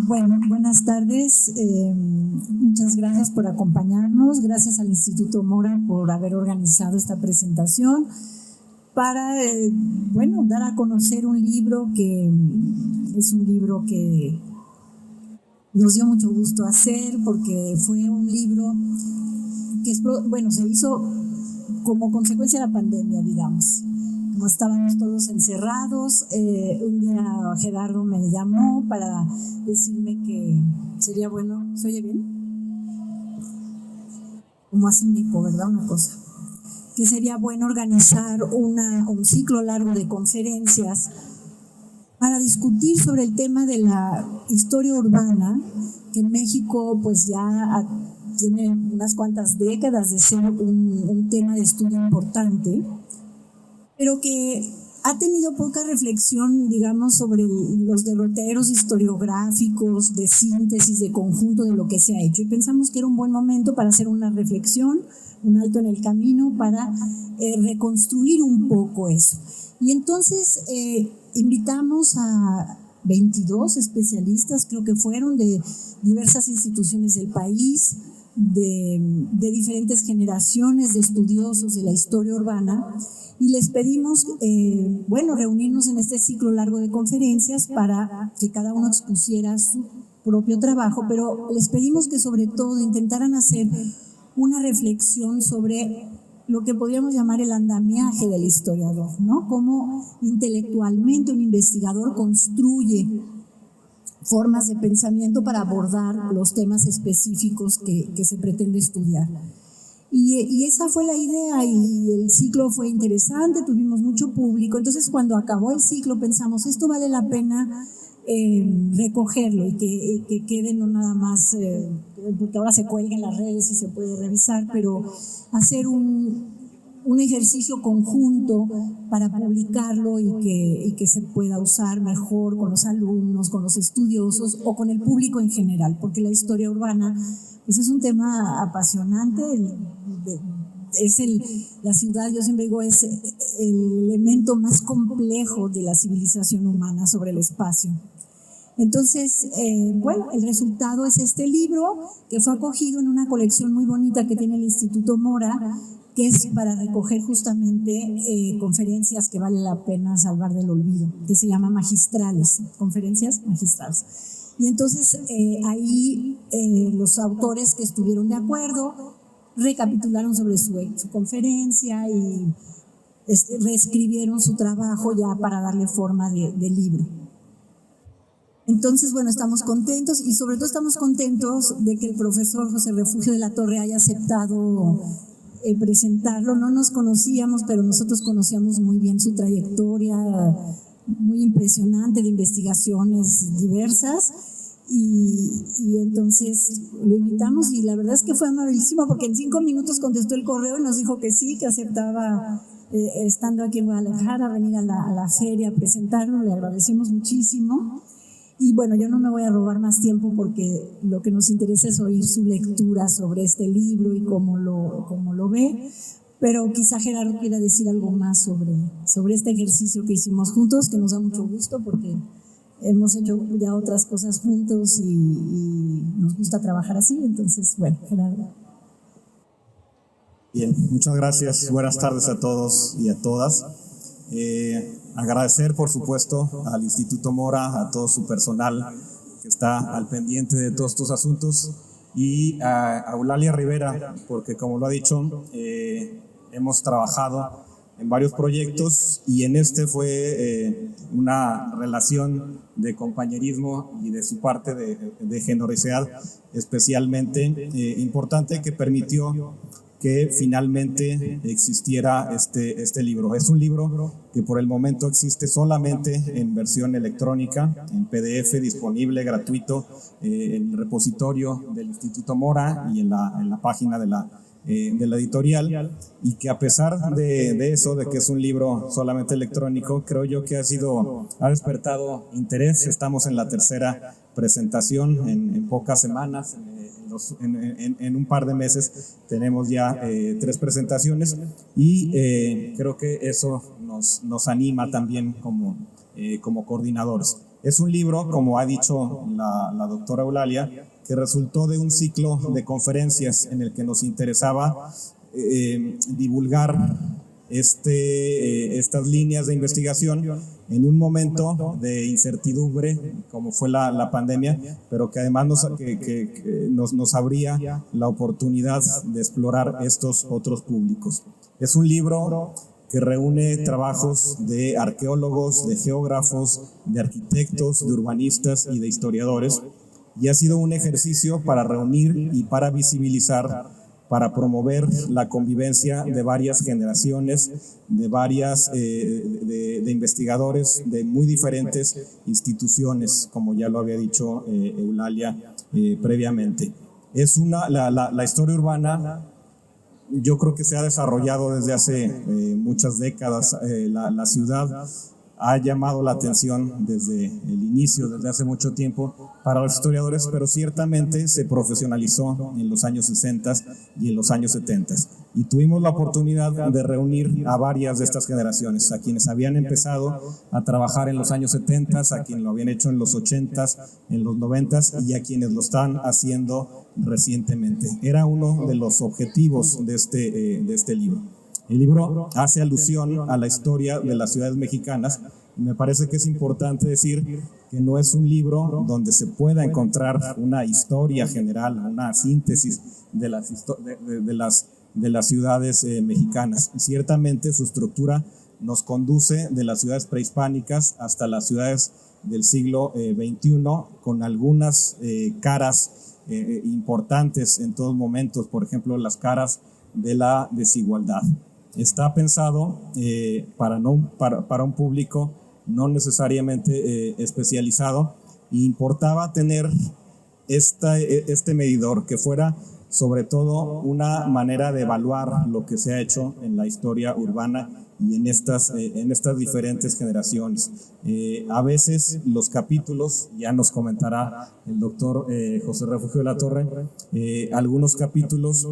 Bueno, buenas tardes. Muchas gracias por acompañarnos. Gracias al Instituto Mora por haber organizado esta presentación para, dar a conocer un libro que es un libro que nos dio mucho gusto hacer porque fue un libro que se hizo como consecuencia de la pandemia, digamos. Como estábamos todos encerrados, un día Gerardo me llamó para decirme que sería bueno. ¿Se oye bien? Como hace un eco, ¿verdad? Una cosa. Que sería bueno organizar un ciclo largo de conferencias para discutir sobre el tema de la historia urbana, que en México pues ya tiene unas cuantas décadas de ser un tema de estudio importante, pero que ha tenido poca reflexión, digamos, sobre los derroteros historiográficos, de síntesis, de conjunto de lo que se ha hecho. Y pensamos que era un buen momento para hacer una reflexión, un alto en el camino, para reconstruir un poco eso. Y entonces invitamos a 22 especialistas, creo que fueron de diversas instituciones del país, de diferentes generaciones de estudiosos de la historia urbana, y les pedimos, reunirnos en este ciclo largo de conferencias para que cada uno expusiera su propio trabajo, pero les pedimos que sobre todo intentaran hacer una reflexión sobre lo que podríamos llamar el andamiaje del historiador, ¿no? Cómo intelectualmente un investigador construye formas de pensamiento para abordar los temas específicos que se pretende estudiar. Y esa fue la idea, y el ciclo fue interesante, tuvimos mucho público. Entonces, cuando acabó el ciclo pensamos, esto vale la pena recogerlo y que quede no nada más, porque ahora se cuelga en las redes y se puede revisar, pero hacer un ejercicio conjunto para publicarlo y que se pueda usar mejor con los alumnos, con los estudiosos o con el público en general, porque la historia urbana pues es un tema apasionante. La ciudad, yo siempre digo, es el elemento más complejo de la civilización humana sobre el espacio. Entonces, el resultado es este libro que fue acogido en una colección muy bonita que tiene el Instituto Mora, que es para recoger justamente conferencias que vale la pena salvar del olvido, que se llama Magistrales, conferencias magistrales. Y entonces ahí los autores que estuvieron de acuerdo recapitularon sobre su conferencia y reescribieron su trabajo ya para darle forma de libro. Entonces, estamos contentos, y sobre todo estamos contentos de que el profesor José Refugio de la Torre haya aceptado presentarlo. No nos conocíamos, pero nosotros conocíamos muy bien su trayectoria, muy impresionante, de investigaciones diversas, y entonces lo invitamos, y la verdad es que fue amabilísimo porque en 5 minutos contestó el correo y nos dijo que sí, que aceptaba, estando aquí en Guadalajara, venir a la feria a presentarlo. Le agradecemos muchísimo. Y yo no me voy a robar más tiempo porque lo que nos interesa es oír su lectura sobre este libro y cómo lo ve, pero quizá Gerardo quiera decir algo más sobre este ejercicio que hicimos juntos, que nos da mucho gusto porque hemos hecho ya otras cosas juntos y nos gusta trabajar así. Entonces, Gerardo. Bien, muchas gracias. Buenas tardes a todos y a todas. Agradecer, por supuesto, al Instituto Mora, a todo su personal que está al pendiente de todos estos asuntos, y a Eulalia Rivera, porque como lo ha dicho, hemos trabajado en varios proyectos, y en este fue una relación de compañerismo y de su parte de generosidad especialmente importante, que permitió que finalmente existiera este libro. Es un libro que por el momento existe solamente en versión electrónica, en PDF, disponible, gratuito, en el repositorio del Instituto Mora y en la página de la editorial, y que a pesar de eso, de que es un libro solamente electrónico, creo yo que ha despertado interés. Estamos en la tercera presentación en pocas semanas. En un par de meses tenemos ya 3 presentaciones, y creo que eso nos anima también como coordinadores. Es un libro, como ha dicho la doctora Eulalia, que resultó de un ciclo de conferencias en el que nos interesaba divulgar estas líneas de investigación en un momento de incertidumbre como fue la pandemia, pero que además nos abría la oportunidad de explorar estos otros públicos. Es un libro que reúne trabajos de arqueólogos, de geógrafos, de arquitectos, de urbanistas y de historiadores, y ha sido un ejercicio para reunir y para visibilizar, para promover la convivencia de varias generaciones, de investigadores de muy diferentes instituciones, como ya lo había dicho Eulalia previamente. La historia urbana, yo creo que se ha desarrollado desde hace muchas décadas. La ciudad ha llamado la atención desde el inicio, desde hace mucho tiempo, para los historiadores, pero ciertamente se profesionalizó en los años 60 y en los años 70. Y tuvimos la oportunidad de reunir a varias de estas generaciones, a quienes habían empezado a trabajar en los años 70, a quienes lo habían hecho en los 80, en los 90 y a quienes lo están haciendo recientemente. Era uno de los objetivos de este libro. El libro hace alusión a la historia de las ciudades mexicanas y me parece que es importante decir que no es un libro donde se pueda encontrar una historia general, una síntesis de las ciudades mexicanas. Ciertamente su estructura nos conduce de las ciudades prehispánicas hasta las ciudades del siglo XXI, con algunas caras importantes en todos momentos, por ejemplo, las caras de la desigualdad. Está pensado para un público no necesariamente especializado, e importaba tener este medidor que fuera sobre todo una manera de evaluar lo que se ha hecho en la historia urbana y en estas diferentes generaciones. A veces los capítulos, ya nos comentará el doctor José Refugio de la Torre, algunos capítulos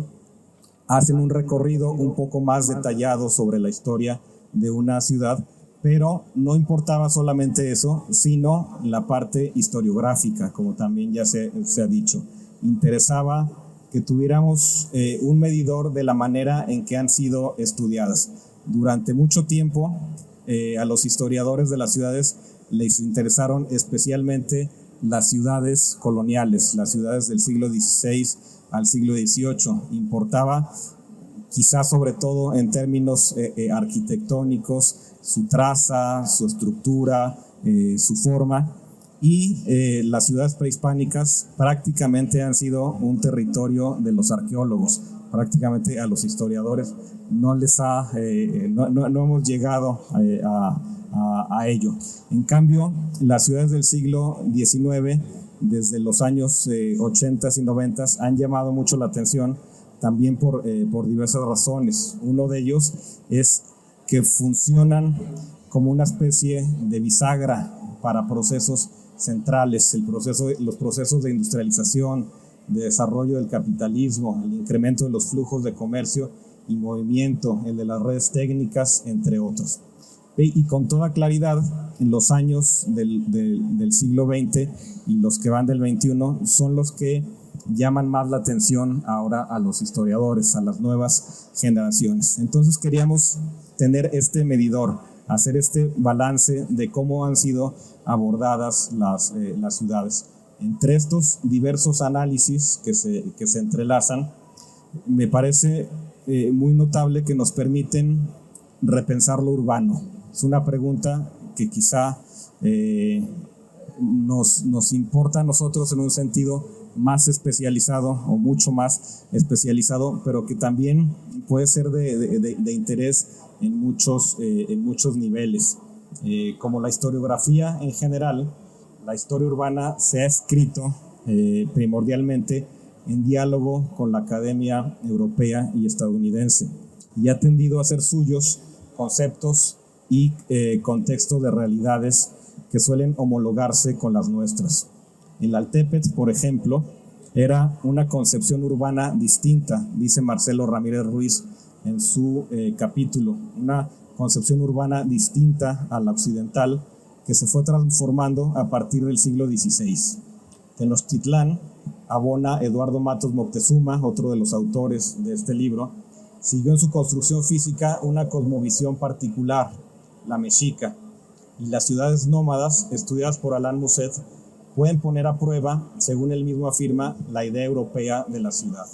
hacen un recorrido un poco más detallado sobre la historia de una ciudad, pero no importaba solamente eso, sino la parte historiográfica, como también ya se ha dicho. Interesaba que tuviéramos un medidor de la manera en que han sido estudiadas. Durante mucho tiempo, a los historiadores de las ciudades les interesaron especialmente las ciudades coloniales, las ciudades del siglo XVI al siglo XVIII. Importaba, quizás sobre todo en términos arquitectónicos, su traza, su estructura, su forma, y las ciudades prehispánicas prácticamente han sido un territorio de los arqueólogos. Prácticamente a los historiadores no hemos llegado a ello. En cambio, las ciudades del siglo XIX, desde los años 80 y 90, han llamado mucho la atención también por diversas razones. Uno de ellos es que funcionan como una especie de bisagra para procesos centrales, los procesos de industrialización, de desarrollo del capitalismo, el incremento de los flujos de comercio y movimiento, el de las redes técnicas, entre otros. Y con toda claridad, en los años del siglo XX y los que van del XXI son los que llaman más la atención ahora a los historiadores, a las nuevas generaciones. Entonces queríamos tener este medidor, hacer este balance de cómo han sido abordadas las ciudades. Entre estos diversos análisis que se entrelazan, me parece muy notable que nos permiten repensar lo urbano. Es una pregunta que quizá nos importa a nosotros en un sentido más especializado o mucho más especializado, pero que también puede ser de interés en muchos niveles. Como la historiografía en general, la historia urbana se ha escrito primordialmente en diálogo con la academia europea y estadounidense y ha tendido a hacer suyos conceptos y contextos de realidades que suelen homologarse con las nuestras. El Altépex, por ejemplo, era una concepción urbana distinta, dice Marcelo Ramírez Ruiz en su capítulo, una concepción urbana distinta a la occidental, que se fue transformando a partir del siglo XVI. Tenochtitlán, abona Eduardo Matos Moctezuma, otro de los autores de este libro, siguió en su construcción física una cosmovisión particular, la mexica, y las ciudades nómadas, estudiadas por Alain Musset, pueden poner a prueba, según él mismo afirma, la idea europea de la ciudad.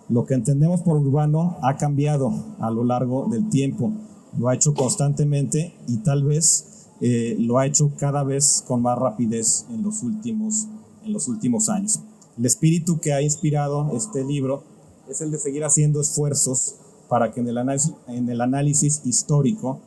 Lo que entendemos por urbano ha cambiado a lo largo del tiempo, lo ha hecho constantemente y tal vez lo ha hecho cada vez con más rapidez en los últimos años. El espíritu que ha inspirado este libro es el de seguir haciendo esfuerzos para que en el análisis histórico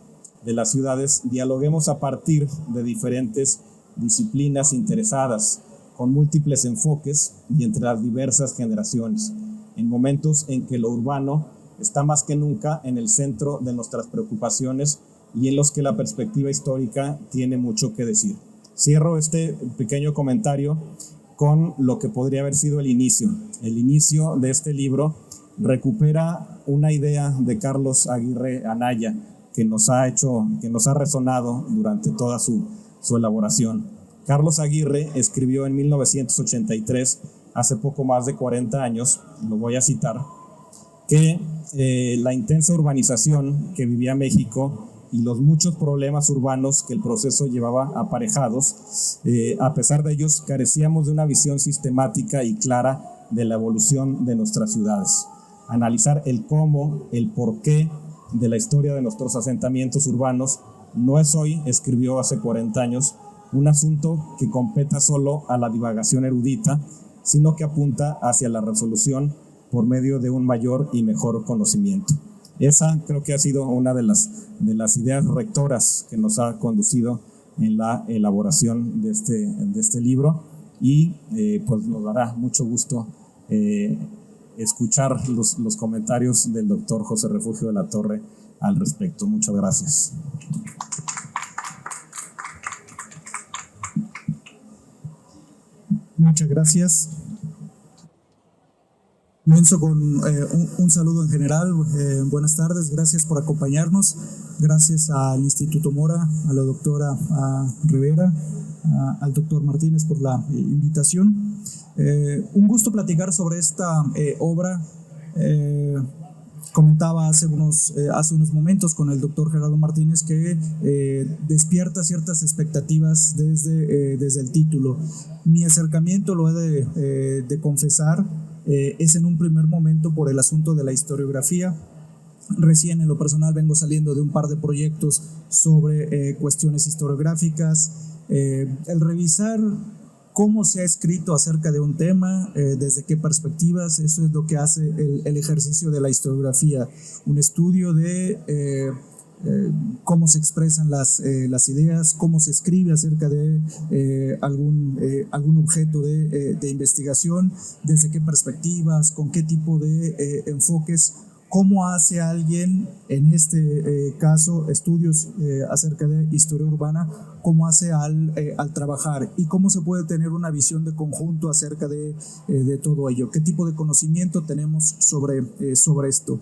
de las ciudades dialoguemos a partir de diferentes disciplinas interesadas, con múltiples enfoques y entre las diversas generaciones, en momentos en que lo urbano está más que nunca en el centro de nuestras preocupaciones y en los que la perspectiva histórica tiene mucho que decir. Cierro este pequeño comentario con lo que podría haber sido el inicio. El inicio de este libro recupera una idea de Carlos Aguirre Anaya que nos ha resonado durante toda su elaboración. Carlos Aguirre escribió en 1983, hace poco más de 40 años, lo voy a citar, que la intensa urbanización que vivía México y los muchos problemas urbanos que el proceso llevaba aparejados, a pesar de ellos, carecíamos de una visión sistemática y clara de la evolución de nuestras ciudades. Analizar el cómo, el porqué de la historia de nuestros asentamientos urbanos no es hoy, escribió hace 40 años, un asunto que competa solo a la divagación erudita, sino que apunta hacia la resolución por medio de un mayor y mejor conocimiento. Esa creo que ha sido una de las ideas rectoras que nos ha conducido en la elaboración de este libro y pues nos dará mucho gusto escuchar los comentarios del doctor José Refugio de la Torre al respecto. Muchas gracias. Muchas gracias. Comienzo con un saludo en general. Buenas tardes, gracias por acompañarnos. Gracias al Instituto Mora, a la doctora Rivera, al doctor Martínez por la invitación. Un gusto platicar sobre esta obra. Comentaba hace unos momentos con el doctor Gerardo Martínez que despierta ciertas expectativas desde el título. Mi acercamiento, lo he de confesar, es en un primer momento por el asunto de la historiografía. Recién en lo personal vengo saliendo de un par de proyectos sobre cuestiones historiográficas. El revisar cómo se ha escrito acerca de un tema, desde qué perspectivas, eso es lo que hace el ejercicio de la historiografía, un estudio de cómo se expresan las ideas, cómo se escribe acerca de algún objeto de investigación, desde qué perspectivas, con qué tipo de enfoques, cómo hace alguien, en este caso, estudios acerca de historia urbana, cómo hace al trabajar y cómo se puede tener una visión de conjunto acerca de todo ello, qué tipo de conocimiento tenemos sobre esto.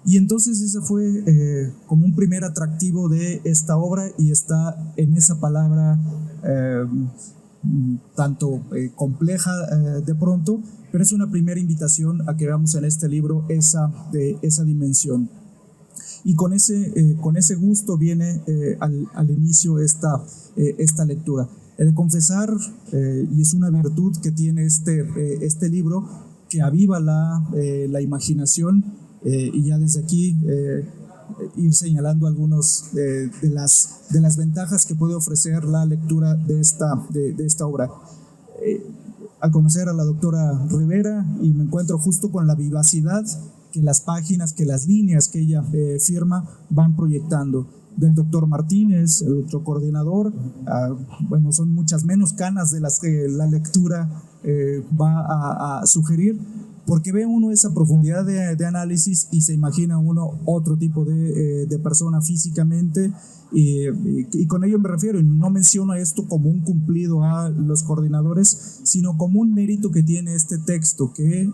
Y entonces ese fue como un primer atractivo de esta obra y está en esa palabra tanto compleja de pronto, pero es una primera invitación a que veamos en este libro esa dimensión. Y con ese gusto viene al inicio esta lectura. He de confesar, y es una virtud que tiene este libro, que aviva la imaginación, y ya desde aquí ir señalando algunos de las ventajas que puede ofrecer la lectura de esta obra. Al conocer a la doctora Rivera y me encuentro justo con la vivacidad que las páginas, que las líneas que ella firma van proyectando. Del doctor Martínez, el otro coordinador, bueno, son muchas menos canas de las que la lectura va a sugerir, porque ve uno esa profundidad de análisis y se imagina uno otro tipo de persona físicamente, y con ello me refiero, y no menciono esto como un cumplido a los coordinadores, sino como un mérito que tiene este texto que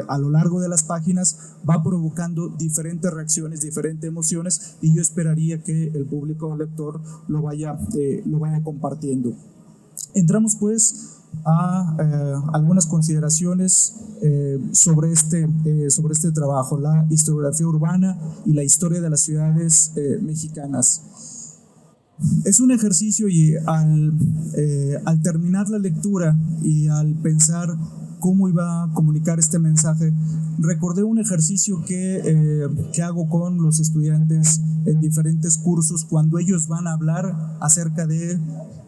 a lo largo de las páginas va provocando diferentes reacciones, diferentes emociones, y yo esperaría que el público lector lo vaya compartiendo. Entramos pues a algunas consideraciones sobre este trabajo, la historiografía urbana y la historia de las ciudades mexicanas. Es un ejercicio, y al terminar la lectura y al pensar cómo iba a comunicar este mensaje, recordé un ejercicio que hago con los estudiantes en diferentes cursos cuando ellos van a hablar acerca de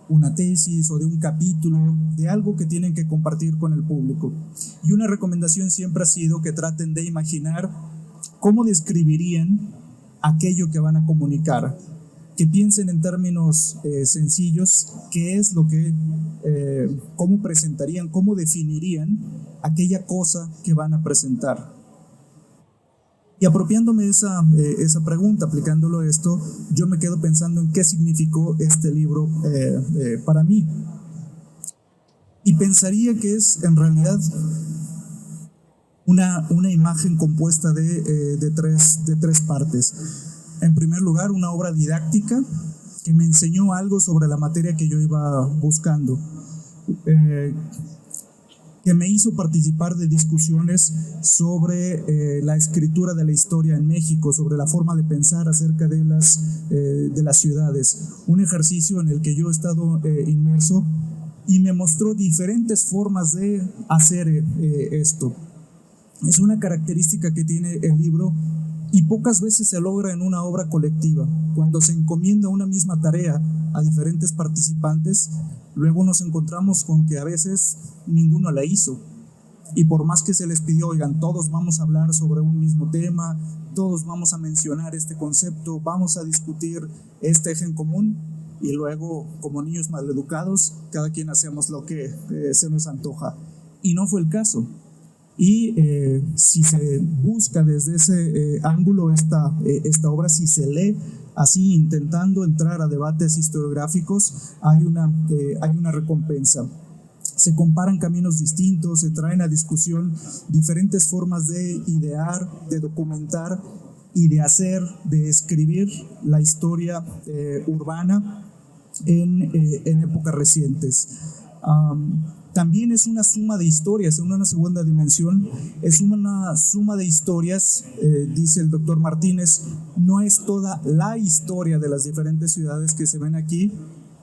una tesis o de un capítulo, de algo que tienen que compartir con el público. Y una recomendación siempre ha sido que traten de imaginar cómo describirían aquello que van a comunicar, que piensen en términos sencillos, qué es lo que, cómo presentarían, cómo definirían aquella cosa que van a presentar. Y apropiándome esa pregunta, aplicándolo a esto, yo me quedo pensando en qué significó este libro para mí. Y pensaría que es en realidad una imagen compuesta de tres partes. En primer lugar, una obra didáctica que me enseñó algo sobre la materia que yo iba buscando, que me hizo participar de discusiones sobre la escritura de la historia en México, sobre la forma de pensar acerca de las ciudades. Un ejercicio en el que yo he estado inmerso y me mostró diferentes formas de hacer esto. Es una característica que tiene el libro y pocas veces se logra en una obra colectiva. Cuando se encomienda una misma tarea a diferentes participantes, luego nos encontramos con que a veces ninguno la hizo. Y por más que se les pidió, oigan, todos vamos a hablar sobre un mismo tema, todos vamos a mencionar este concepto, vamos a discutir este eje en común, y luego, como niños maleducados, cada quien hacemos lo que se nos antoja. Y no fue el caso. Y si se busca desde ese ángulo esta obra, si se lee así intentando entrar a debates historiográficos, hay una recompensa. Se comparan caminos distintos, se traen a discusión diferentes formas de idear, de documentar y de hacer, de escribir la historia urbana en épocas recientes. También es una suma de historias, en una segunda dimensión, es una suma de historias, dice el doctor Martínez, no es toda la historia de las diferentes ciudades que se ven aquí,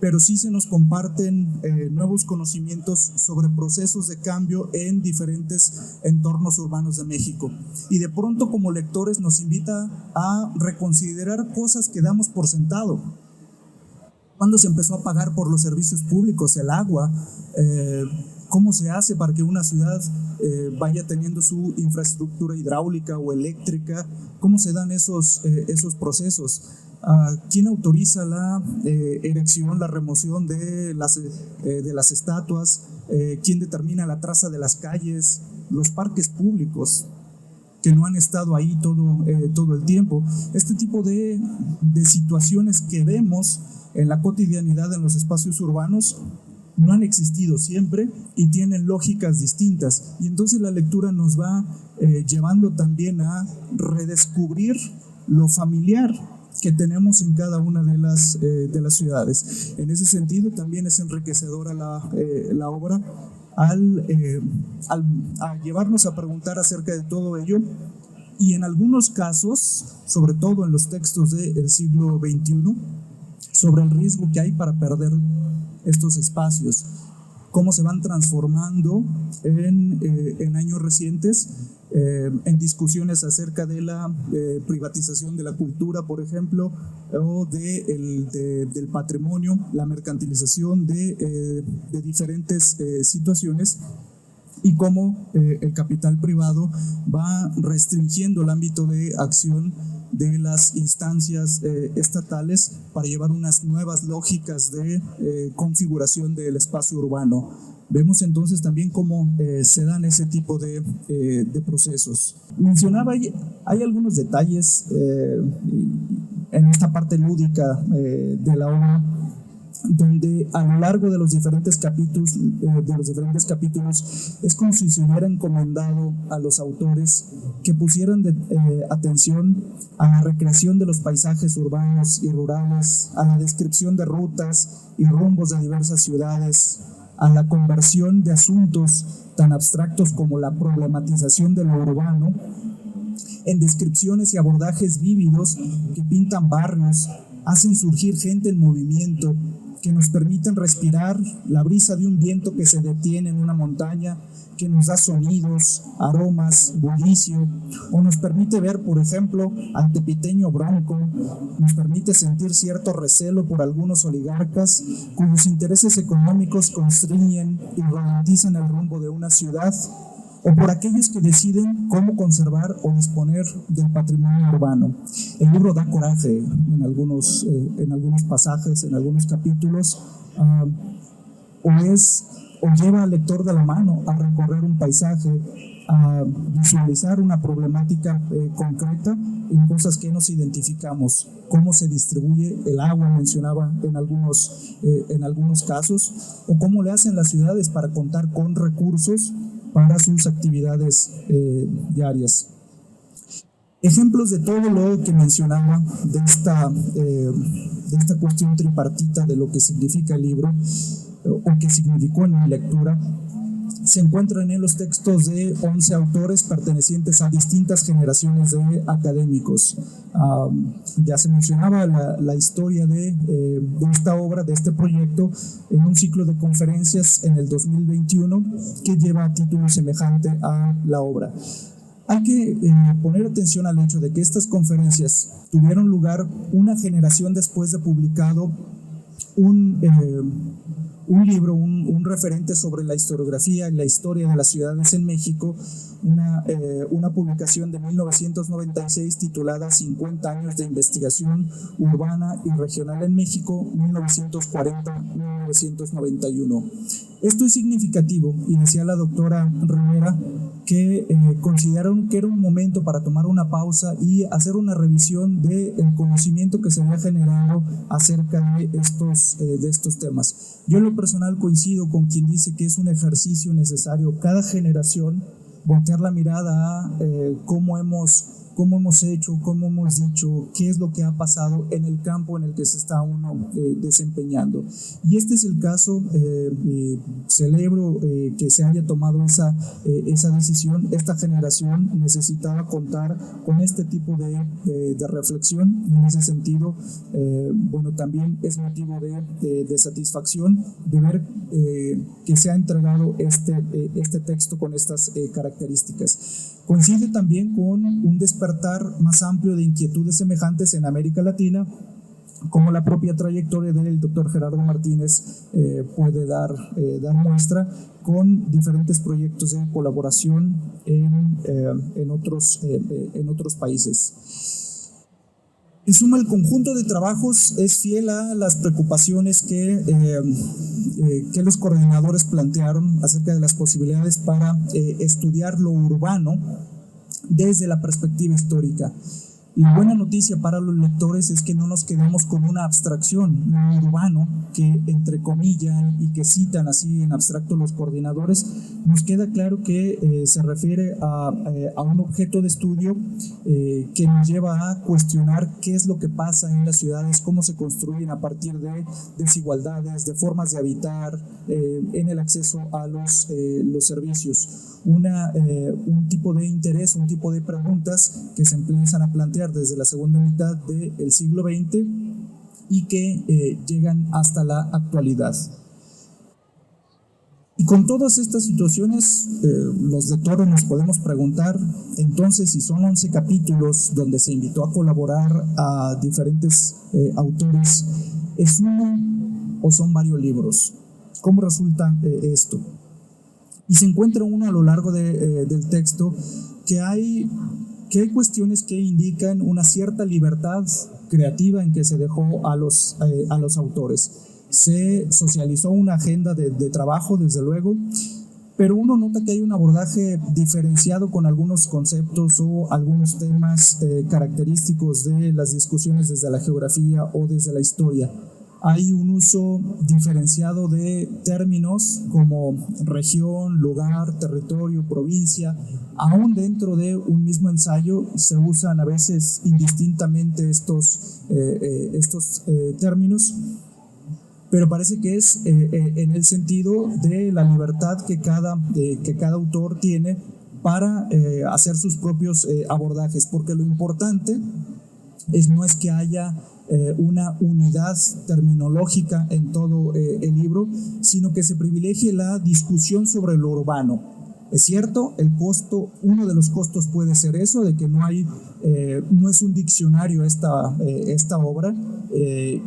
pero sí se nos comparten nuevos conocimientos sobre procesos de cambio en diferentes entornos urbanos de México. Y de pronto, como lectores, nos invita a reconsiderar cosas que damos por sentado. ¿Cuándo se empezó a pagar por los servicios públicos, el agua? ¿Cómo se hace para que una ciudad vaya teniendo su infraestructura hidráulica o eléctrica? ¿Cómo se dan esos procesos? ¿Quién autoriza la erección, la remoción de las estatuas? ¿Quién determina la traza de las calles, los parques públicos que no han estado ahí todo el tiempo? Este tipo de situaciones que vemos en la cotidianidad en los espacios urbanos no han existido siempre y tienen lógicas distintas, y entonces la lectura nos va llevando también a redescubrir lo familiar que tenemos en cada una de las ciudades. En ese sentido también es enriquecedora la obra al llevarnos a preguntar acerca de todo ello, y en algunos casos, sobre todo en los textos del siglo XXI, sobre el riesgo que hay para perder estos espacios, cómo se van transformando en años recientes, en discusiones acerca de la privatización de la cultura, por ejemplo, o del patrimonio, la mercantilización de diferentes situaciones, y cómo el capital privado va restringiendo el ámbito de acción de las instancias estatales para llevar unas nuevas lógicas de configuración del espacio urbano. Vemos entonces también cómo se dan ese tipo de procesos. Mencionaba, hay algunos detalles en esta parte lúdica de la obra, donde a lo largo de los diferentes capítulos, es como si se hubiera encomendado a los autores que pusieran atención a la recreación de los paisajes urbanos y rurales, a la descripción de rutas y rumbos de diversas ciudades, a la conversión de asuntos tan abstractos como la problematización de lo urbano en descripciones y abordajes vívidos que pintan barrios, hacen surgir gente en movimiento, que nos permiten respirar la brisa de un viento que se detiene en una montaña, que nos da sonidos, aromas, bullicio, o nos permite ver, por ejemplo, al tepiteño Bronco, nos permite sentir cierto recelo por algunos oligarcas cuyos intereses económicos constriñen y ralentizan el rumbo de una ciudad, o por aquellos que deciden cómo conservar o disponer del patrimonio urbano. El libro da coraje en algunos pasajes, en algunos capítulos, o lleva al lector de la mano a recorrer un paisaje, a visualizar una problemática concreta en cosas que nos identificamos, cómo se distribuye el agua, mencionaba en algunos casos, o cómo le hacen las ciudades para contar con recursos para sus actividades diarias. Ejemplos de todo lo que mencionaba de esta cuestión tripartita de lo que significa el libro o que significó en mi lectura se encuentran en los textos de 11 autores pertenecientes a distintas generaciones de académicos. Ya se mencionaba la historia de esta obra, de este proyecto, en un ciclo de conferencias en el 2021 que lleva a título semejante a la obra. Hay que poner atención al hecho de que estas conferencias tuvieron lugar una generación después de publicado un libro, un referente sobre la historiografía y la historia de las ciudades en México, una publicación de 1996 titulada 50 años de investigación urbana y regional en México, 1940-1991. Esto es significativo y decía la doctora Rivera que consideraron que era un momento para tomar una pausa y hacer una revisión del conocimiento que se había generado acerca de estos temas. Yo en lo personal coincido con quien dice que es un ejercicio necesario cada generación voltear la mirada a cómo hemos hecho, cómo hemos dicho, qué es lo que ha pasado en el campo en el que se está uno desempeñando. Y este es el caso, celebro que se haya tomado esa decisión. Esta generación necesitaba contar con este tipo de reflexión y en ese sentido, también es motivo de satisfacción de ver que se ha entregado este texto con estas características. Coincide también con un despertar más amplio de inquietudes semejantes en América Latina, como la propia trayectoria del doctor Gerardo Martínez puede dar muestra, con diferentes proyectos de colaboración en otros países. En suma, el conjunto de trabajos es fiel a las preocupaciones que los coordinadores plantearon acerca de las posibilidades para estudiar lo urbano desde la perspectiva histórica. La buena noticia para los lectores es que no nos quedamos con una abstracción, lo urbano, que entrecomillan y que citan así en abstracto los coordinadores. Nos queda claro que se refiere a un objeto de estudio que nos lleva a cuestionar qué es lo que pasa en las ciudades, cómo se construyen a partir de desigualdades, de formas de habitar, en el acceso a los servicios. Un tipo de interés, un tipo de preguntas que se empiezan a plantear desde la segunda mitad del siglo XX y que llegan hasta la actualidad. Y con todas estas situaciones, los lectores nos podemos preguntar, entonces, si son 11 capítulos donde se invitó a colaborar a diferentes autores, ¿es uno o son varios libros? ¿Cómo resulta esto? Y se encuentra uno a lo largo del texto que hay cuestiones que indican una cierta libertad creativa en que se dejó a los autores. Se socializó una agenda de trabajo, desde luego, pero uno nota que hay un abordaje diferenciado con algunos conceptos o algunos temas característicos de las discusiones desde la geografía o desde la historia. Hay un uso diferenciado de términos como región, lugar, territorio, provincia. Aún dentro de un mismo ensayo se usan a veces indistintamente estos términos, pero parece que es en el sentido de la libertad que cada autor tiene para hacer sus propios abordajes, porque lo importante no es que haya una unidad terminológica en todo el libro, sino que se privilegie la discusión sobre lo urbano. Es cierto, uno de los costos puede ser eso, de que no es un diccionario esta obra,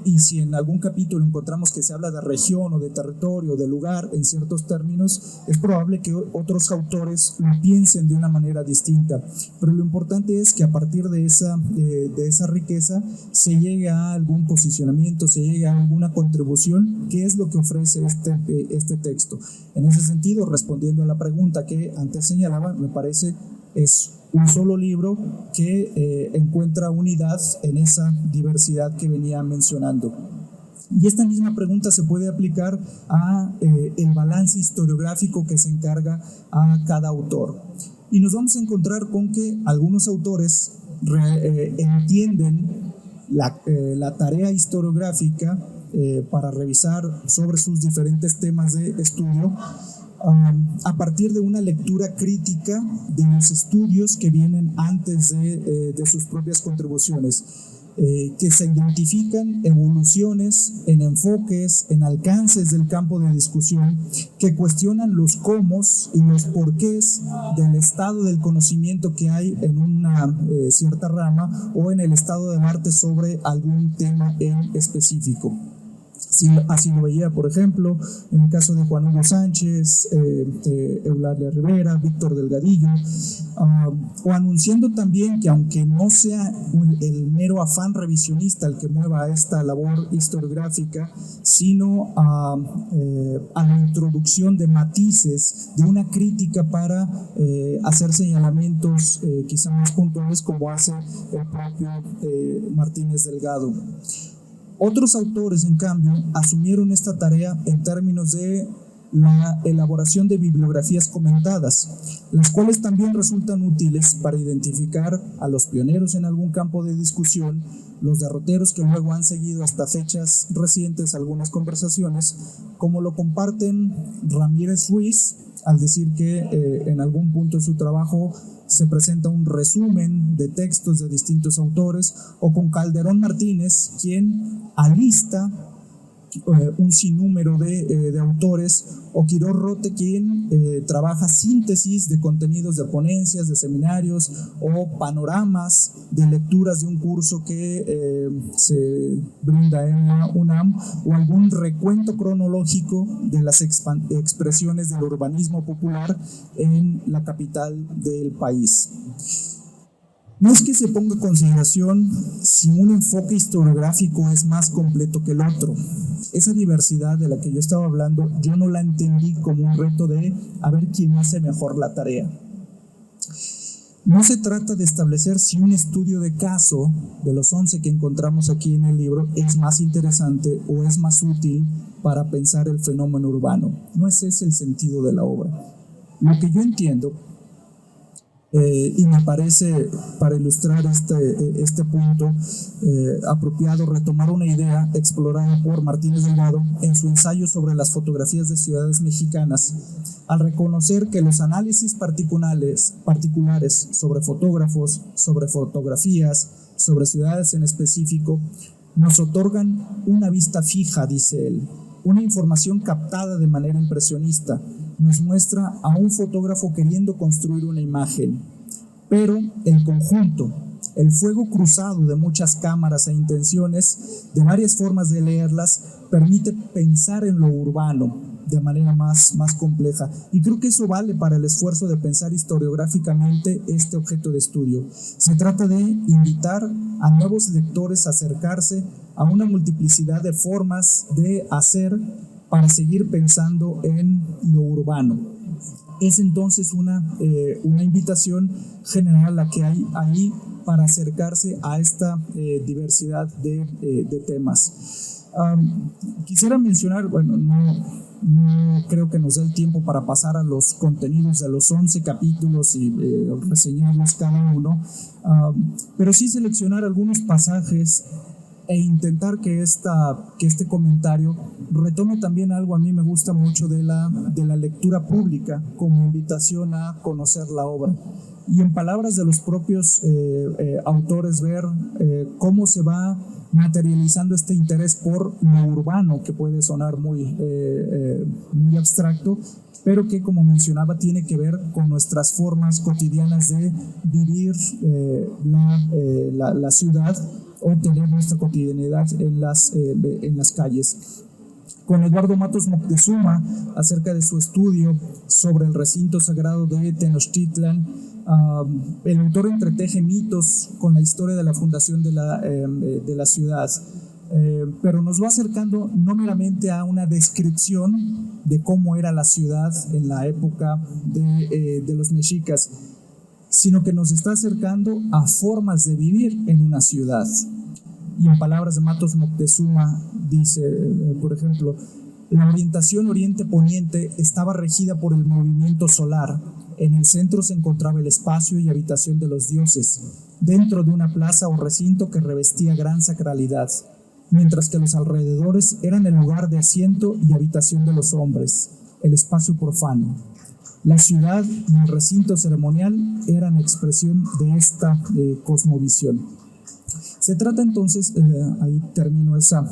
y si en algún capítulo encontramos que se habla de región o de territorio, de lugar en ciertos términos, es probable que otros autores lo piensen de una manera distinta, pero lo importante es que a partir de esa riqueza se llegue a algún posicionamiento, se llegue a alguna contribución, que es lo que ofrece este texto. En ese sentido, respondiendo a la pregunta que antes señalaba, me parece es un solo libro que encuentra unidad en esa diversidad que venía mencionando. Y esta misma pregunta se puede aplicar a el balance historiográfico que se encarga a cada autor. Y nos vamos a encontrar con que algunos autores entienden la tarea historiográfica para revisar sobre sus diferentes temas de estudio a partir de una lectura crítica de los estudios que vienen antes de sus propias contribuciones, que se identifican evoluciones en enfoques, en alcances del campo de discusión, que cuestionan los cómo y los porqués del estado del conocimiento que hay en una cierta rama o en el estado del arte sobre algún tema en específico. Así lo veía, por ejemplo, en el caso de Juan Hugo Sánchez, Eulalia Rivera, Víctor Delgadillo, o anunciando también que aunque no sea el mero afán revisionista el que mueva esta labor historiográfica, sino a la introducción de matices, de una crítica para hacer señalamientos quizá más puntuales, como hace el propio Martínez Delgado. Otros autores, en cambio, asumieron esta tarea en términos de la elaboración de bibliografías comentadas, las cuales también resultan útiles para identificar a los pioneros en algún campo de discusión, los derroteros que luego han seguido hasta fechas recientes algunas conversaciones, como lo comparten Ramírez Ruiz, al decir que en algún punto de su trabajo se presenta un resumen de textos de distintos autores, o con Calderón Martínez, quien alista un sinnúmero de autores, o Quirós Rote, quien trabaja síntesis de contenidos de ponencias, de seminarios o panoramas de lecturas de un curso que se brinda en la UNAM, o algún recuento cronológico de las expresiones del urbanismo popular en la capital del país. No es que se ponga en consideración si un enfoque historiográfico es más completo que el otro. Esa diversidad de la que yo estaba hablando, yo no la entendí como un reto de a ver quién hace mejor la tarea. No se trata de establecer si un estudio de caso de los 11 que encontramos aquí en el libro es más interesante o es más útil para pensar el fenómeno urbano. No es ese el sentido de la obra. Lo que yo entiendo, y me parece, para ilustrar este punto, apropiado retomar una idea explorada por Martínez Delgado en su ensayo sobre las fotografías de ciudades mexicanas, al reconocer que los análisis particulares sobre fotógrafos, sobre fotografías, sobre ciudades en específico, nos otorgan una vista fija, dice él, una información captada de manera impresionista. Nos muestra a un fotógrafo queriendo construir una imagen, pero el conjunto, el fuego cruzado de muchas cámaras e intenciones, de varias formas de leerlas, permite pensar en lo urbano de manera más compleja. Y creo que eso vale para el esfuerzo de pensar historiográficamente este objeto de estudio. Se trata de invitar a nuevos lectores a acercarse a una multiplicidad de formas de hacer para seguir pensando en lo urbano. Es entonces una invitación general la que hay ahí para acercarse a esta diversidad de temas. Quisiera mencionar, bueno, no creo que nos dé el tiempo para pasar a los contenidos de los 11 capítulos y reseñarlos cada uno, pero sí seleccionar algunos pasajes e intentar que este comentario retome también algo a mí me gusta mucho de la lectura pública como invitación a conocer la obra. Y en palabras de los propios autores, ver cómo se va materializando este interés por lo urbano, que puede sonar muy abstracto, pero que, como mencionaba, tiene que ver con nuestras formas cotidianas de vivir la ciudad o tener nuestra cotidianidad en las calles. Con Eduardo Matos Moctezuma, acerca de su estudio sobre el recinto sagrado de Tenochtitlan, el autor entreteje mitos con la historia de la fundación de la ciudad, pero nos va acercando no meramente a una descripción de cómo era la ciudad en la época de los mexicas, sino que nos está acercando a formas de vivir en una ciudad. Y en palabras de Matos Moctezuma dice, por ejemplo, la orientación oriente-poniente estaba regida por el movimiento solar. En el centro se encontraba el espacio y habitación de los dioses, dentro de una plaza o recinto que revestía gran sacralidad, mientras que los alrededores eran el lugar de asiento y habitación de los hombres, el espacio profano. La ciudad y el recinto ceremonial eran expresión de esta cosmovisión. Se trata entonces, ahí termino esa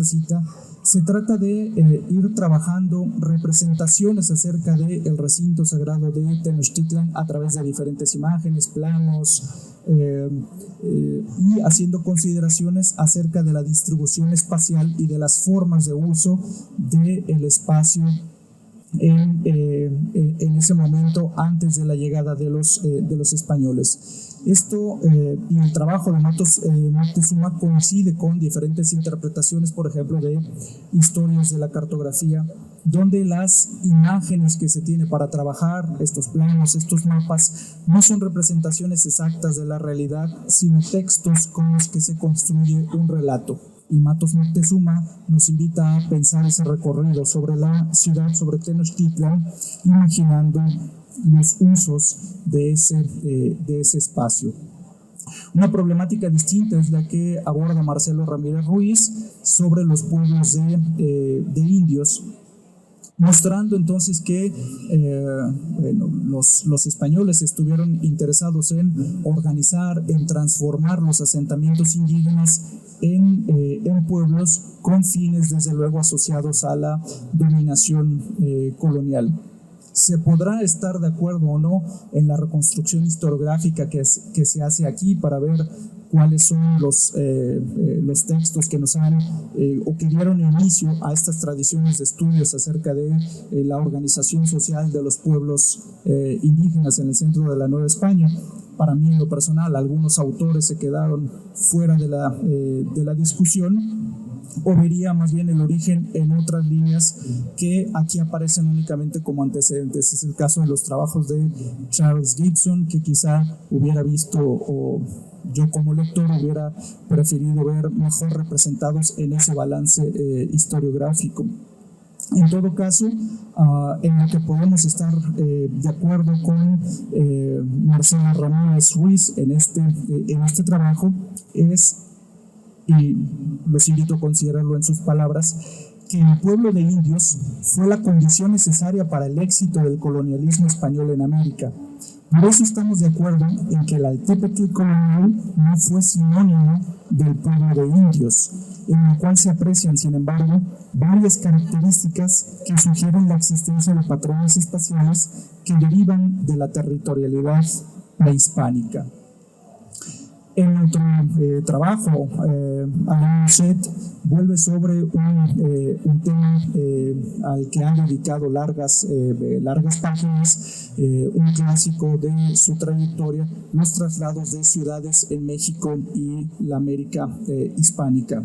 cita, se trata de ir trabajando representaciones acerca del recinto sagrado de Tenochtitlan a través de diferentes imágenes, planos, y haciendo consideraciones acerca de la distribución espacial y de las formas de uso del espacio en ese momento antes de la llegada de los españoles. Esto y el trabajo de Matos Moctezuma coincide con diferentes interpretaciones, por ejemplo, de historias de la cartografía, donde las imágenes que se tiene para trabajar estos planos, estos mapas, no son representaciones exactas de la realidad, sino textos con los que se construye un relato. Y Matos Moctezuma nos invita a pensar ese recorrido sobre la ciudad, sobre Tenochtitlan, imaginando los usos de ese espacio. Una problemática distinta es la que aborda Marcelo Ramírez Ruiz sobre los pueblos de indios, mostrando entonces que los españoles estuvieron interesados en organizar, en transformar los asentamientos indígenas en pueblos con fines desde luego asociados a la dominación colonial. Se podrá estar de acuerdo o no en la reconstrucción historiográfica que se hace aquí para ver cuáles son los textos que nos han o que dieron inicio a estas tradiciones de estudios acerca de la organización social de los pueblos indígenas en el centro de la Nueva España. Para mí, en lo personal, algunos autores se quedaron fuera de la discusión, o vería más bien el origen en otras líneas que aquí aparecen únicamente como antecedentes. Es el caso de los trabajos de Charles Gibson, que quizá hubiera visto, o yo como lector hubiera preferido ver mejor representados en ese balance historiográfico. En todo caso, en lo que podemos estar de acuerdo con Marcelo Ramírez Ruiz en este trabajo es, y los invito a considerarlo en sus palabras, que el pueblo de indios fue la condición necesaria para el éxito del colonialismo español en América. Por eso estamos de acuerdo en que el Altípetl colonial no fue sinónimo del pueblo de indios, en el cual se aprecian, sin embargo, varias características que sugieren la existencia de patrones espaciales que derivan de la territorialidad prehispánica. En otro trabajo, Alain Mouchet vuelve sobre un tema al que ha dedicado largas páginas, un clásico de su trayectoria, los traslados de ciudades en México y la América hispánica.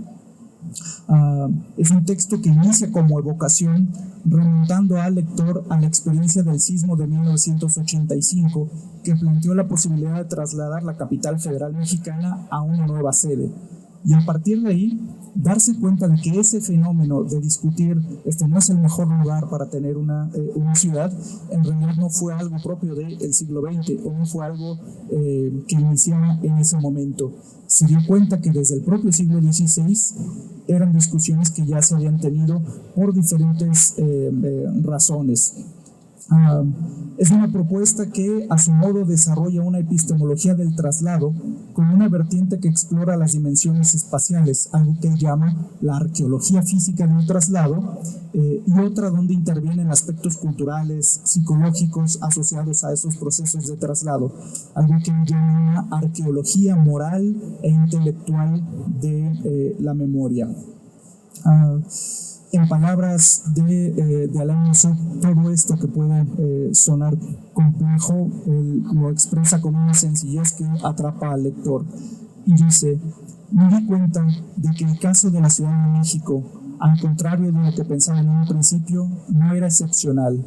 Es un texto que inicia como evocación, remontando al lector a la experiencia del sismo de 1985, que planteó la posibilidad de trasladar la capital federal mexicana a una nueva sede. Y a partir de ahí, darse cuenta de que ese fenómeno de discutir este no es el mejor lugar para tener una ciudad, en realidad no fue algo propio del siglo XX o no fue algo que iniciara en ese momento. Se dio cuenta que desde el propio siglo XVI eran discusiones que ya se habían tenido por diferentes razones. Es una propuesta que a su modo desarrolla una epistemología del traslado con una vertiente que explora las dimensiones espaciales, algo que él llama la arqueología física del traslado, y otra donde intervienen aspectos culturales, psicológicos asociados a esos procesos de traslado, algo que él llama una arqueología moral e intelectual de la memoria. En palabras de Alain Moussou, todo esto que puede sonar complejo, él lo expresa con una sencillez que atrapa al lector. Y dice: me di cuenta de que el caso de la Ciudad de México, al contrario de lo que pensaba en un principio, no era excepcional.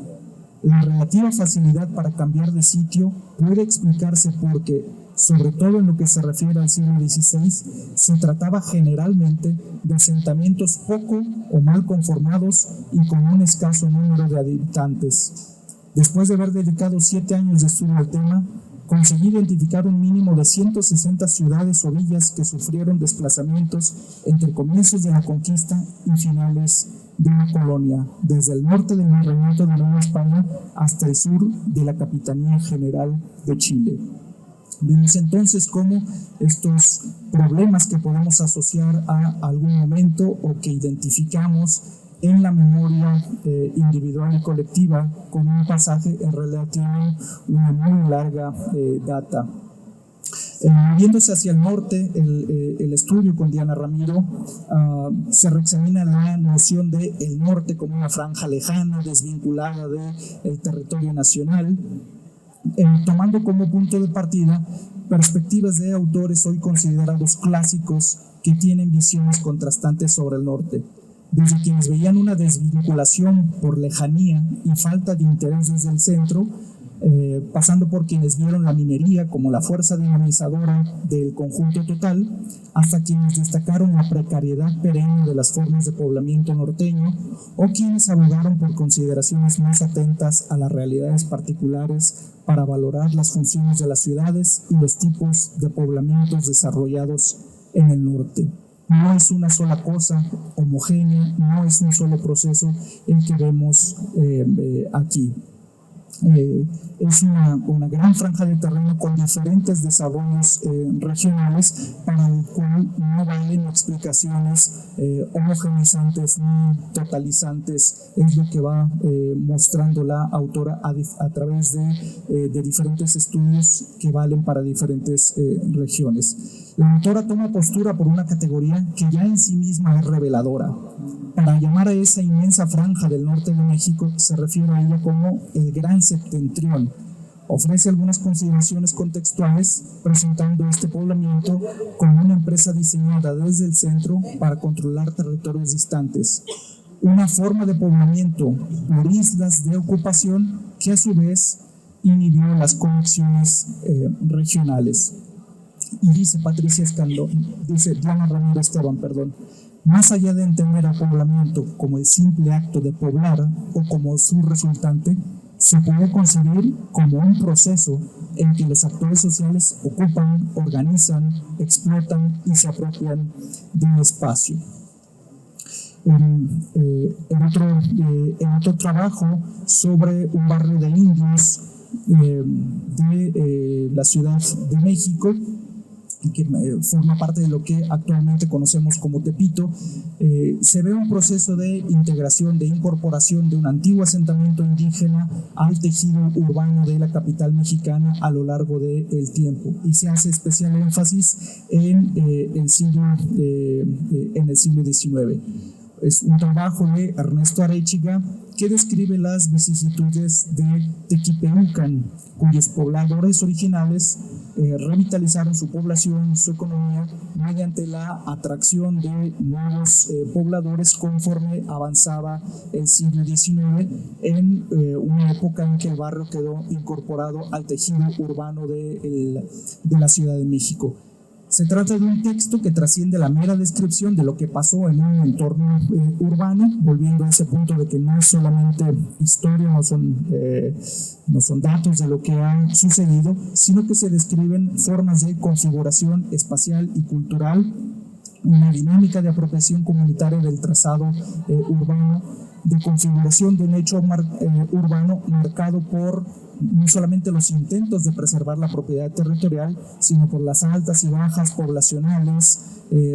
La relativa facilidad para cambiar de sitio puede explicarse porque, sobre todo en lo que se refiere al siglo XVI, se trataba generalmente de asentamientos poco o mal conformados y con un escaso número de habitantes. Después de haber dedicado 7 años de estudio al tema, conseguí identificar un mínimo de 160 ciudades o villas que sufrieron desplazamientos entre comienzos de la conquista y finales de la colonia, desde el norte del Virreinato de Nueva España hasta el sur de la Capitanía General de Chile. Vemos entonces cómo estos problemas que podemos asociar a algún momento o que identificamos en la memoria individual y colectiva con un pasaje en realidad tienen una muy larga data. Moviéndose hacia el norte, el estudio con Diana Ramiro se reexamina la noción de el norte como una franja lejana, desvinculada del territorio nacional, tomando como punto de partida perspectivas de autores hoy considerados clásicos que tienen visiones contrastantes sobre el norte, desde quienes veían una desvinculación por lejanía y falta de interés desde el centro, pasando por quienes vieron la minería como la fuerza dinamizadora del conjunto total, hasta quienes destacaron la precariedad perenne de las formas de poblamiento norteño, o quienes abogaron por consideraciones más atentas a las realidades particulares para valorar las funciones de las ciudades y los tipos de poblamientos desarrollados en el norte. No es una sola cosa homogénea, no es un solo proceso el que vemos aquí. Es una gran franja de terreno con diferentes desarrollos regionales para el cual no valen explicaciones homogeneizantes ni totalizantes. Es lo que va mostrando la autora a través de diferentes estudios que valen para diferentes regiones. La autora toma postura por una categoría que ya en sí misma es reveladora. Para llamar a esa inmensa franja del norte de México, se refiere a ella como el Gran Septentrión. Ofrece algunas consideraciones contextuales, presentando este poblamiento como una empresa diseñada desde el centro para controlar territorios distantes. Una forma de poblamiento por islas de ocupación que a su vez inhibió las conexiones regionales. Y dice Diana Ramiro Esteban, más allá de entender al poblamiento como el simple acto de poblar o como su resultante, se puede concebir como un proceso en que los actores sociales ocupan, organizan, explotan y se apropian de un espacio. En otro trabajo sobre un barrio de indios de la Ciudad de México, que forma parte de lo que actualmente conocemos como Tepito, se ve un proceso de integración, de incorporación de un antiguo asentamiento indígena al tejido urbano de la capital mexicana a lo largo del tiempo, y se hace especial énfasis en el siglo XIX. Es un trabajo de Ernesto Arechiga que describe las vicisitudes de Tequipeucan, cuyos pobladores originales revitalizaron su población, su economía, mediante la atracción de nuevos pobladores conforme avanzaba el siglo XIX, en una época en que el barrio quedó incorporado al tejido urbano de la Ciudad de México. Se trata de un texto que trasciende la mera descripción de lo que pasó en un entorno urbano, volviendo a ese punto de que no es solamente historia, no son datos de lo que ha sucedido, sino que se describen formas de configuración espacial y cultural, una dinámica de apropiación comunitaria del trazado urbano, de configuración de un hecho urbano marcado por no solamente los intentos de preservar la propiedad territorial, sino por las altas y bajas poblacionales,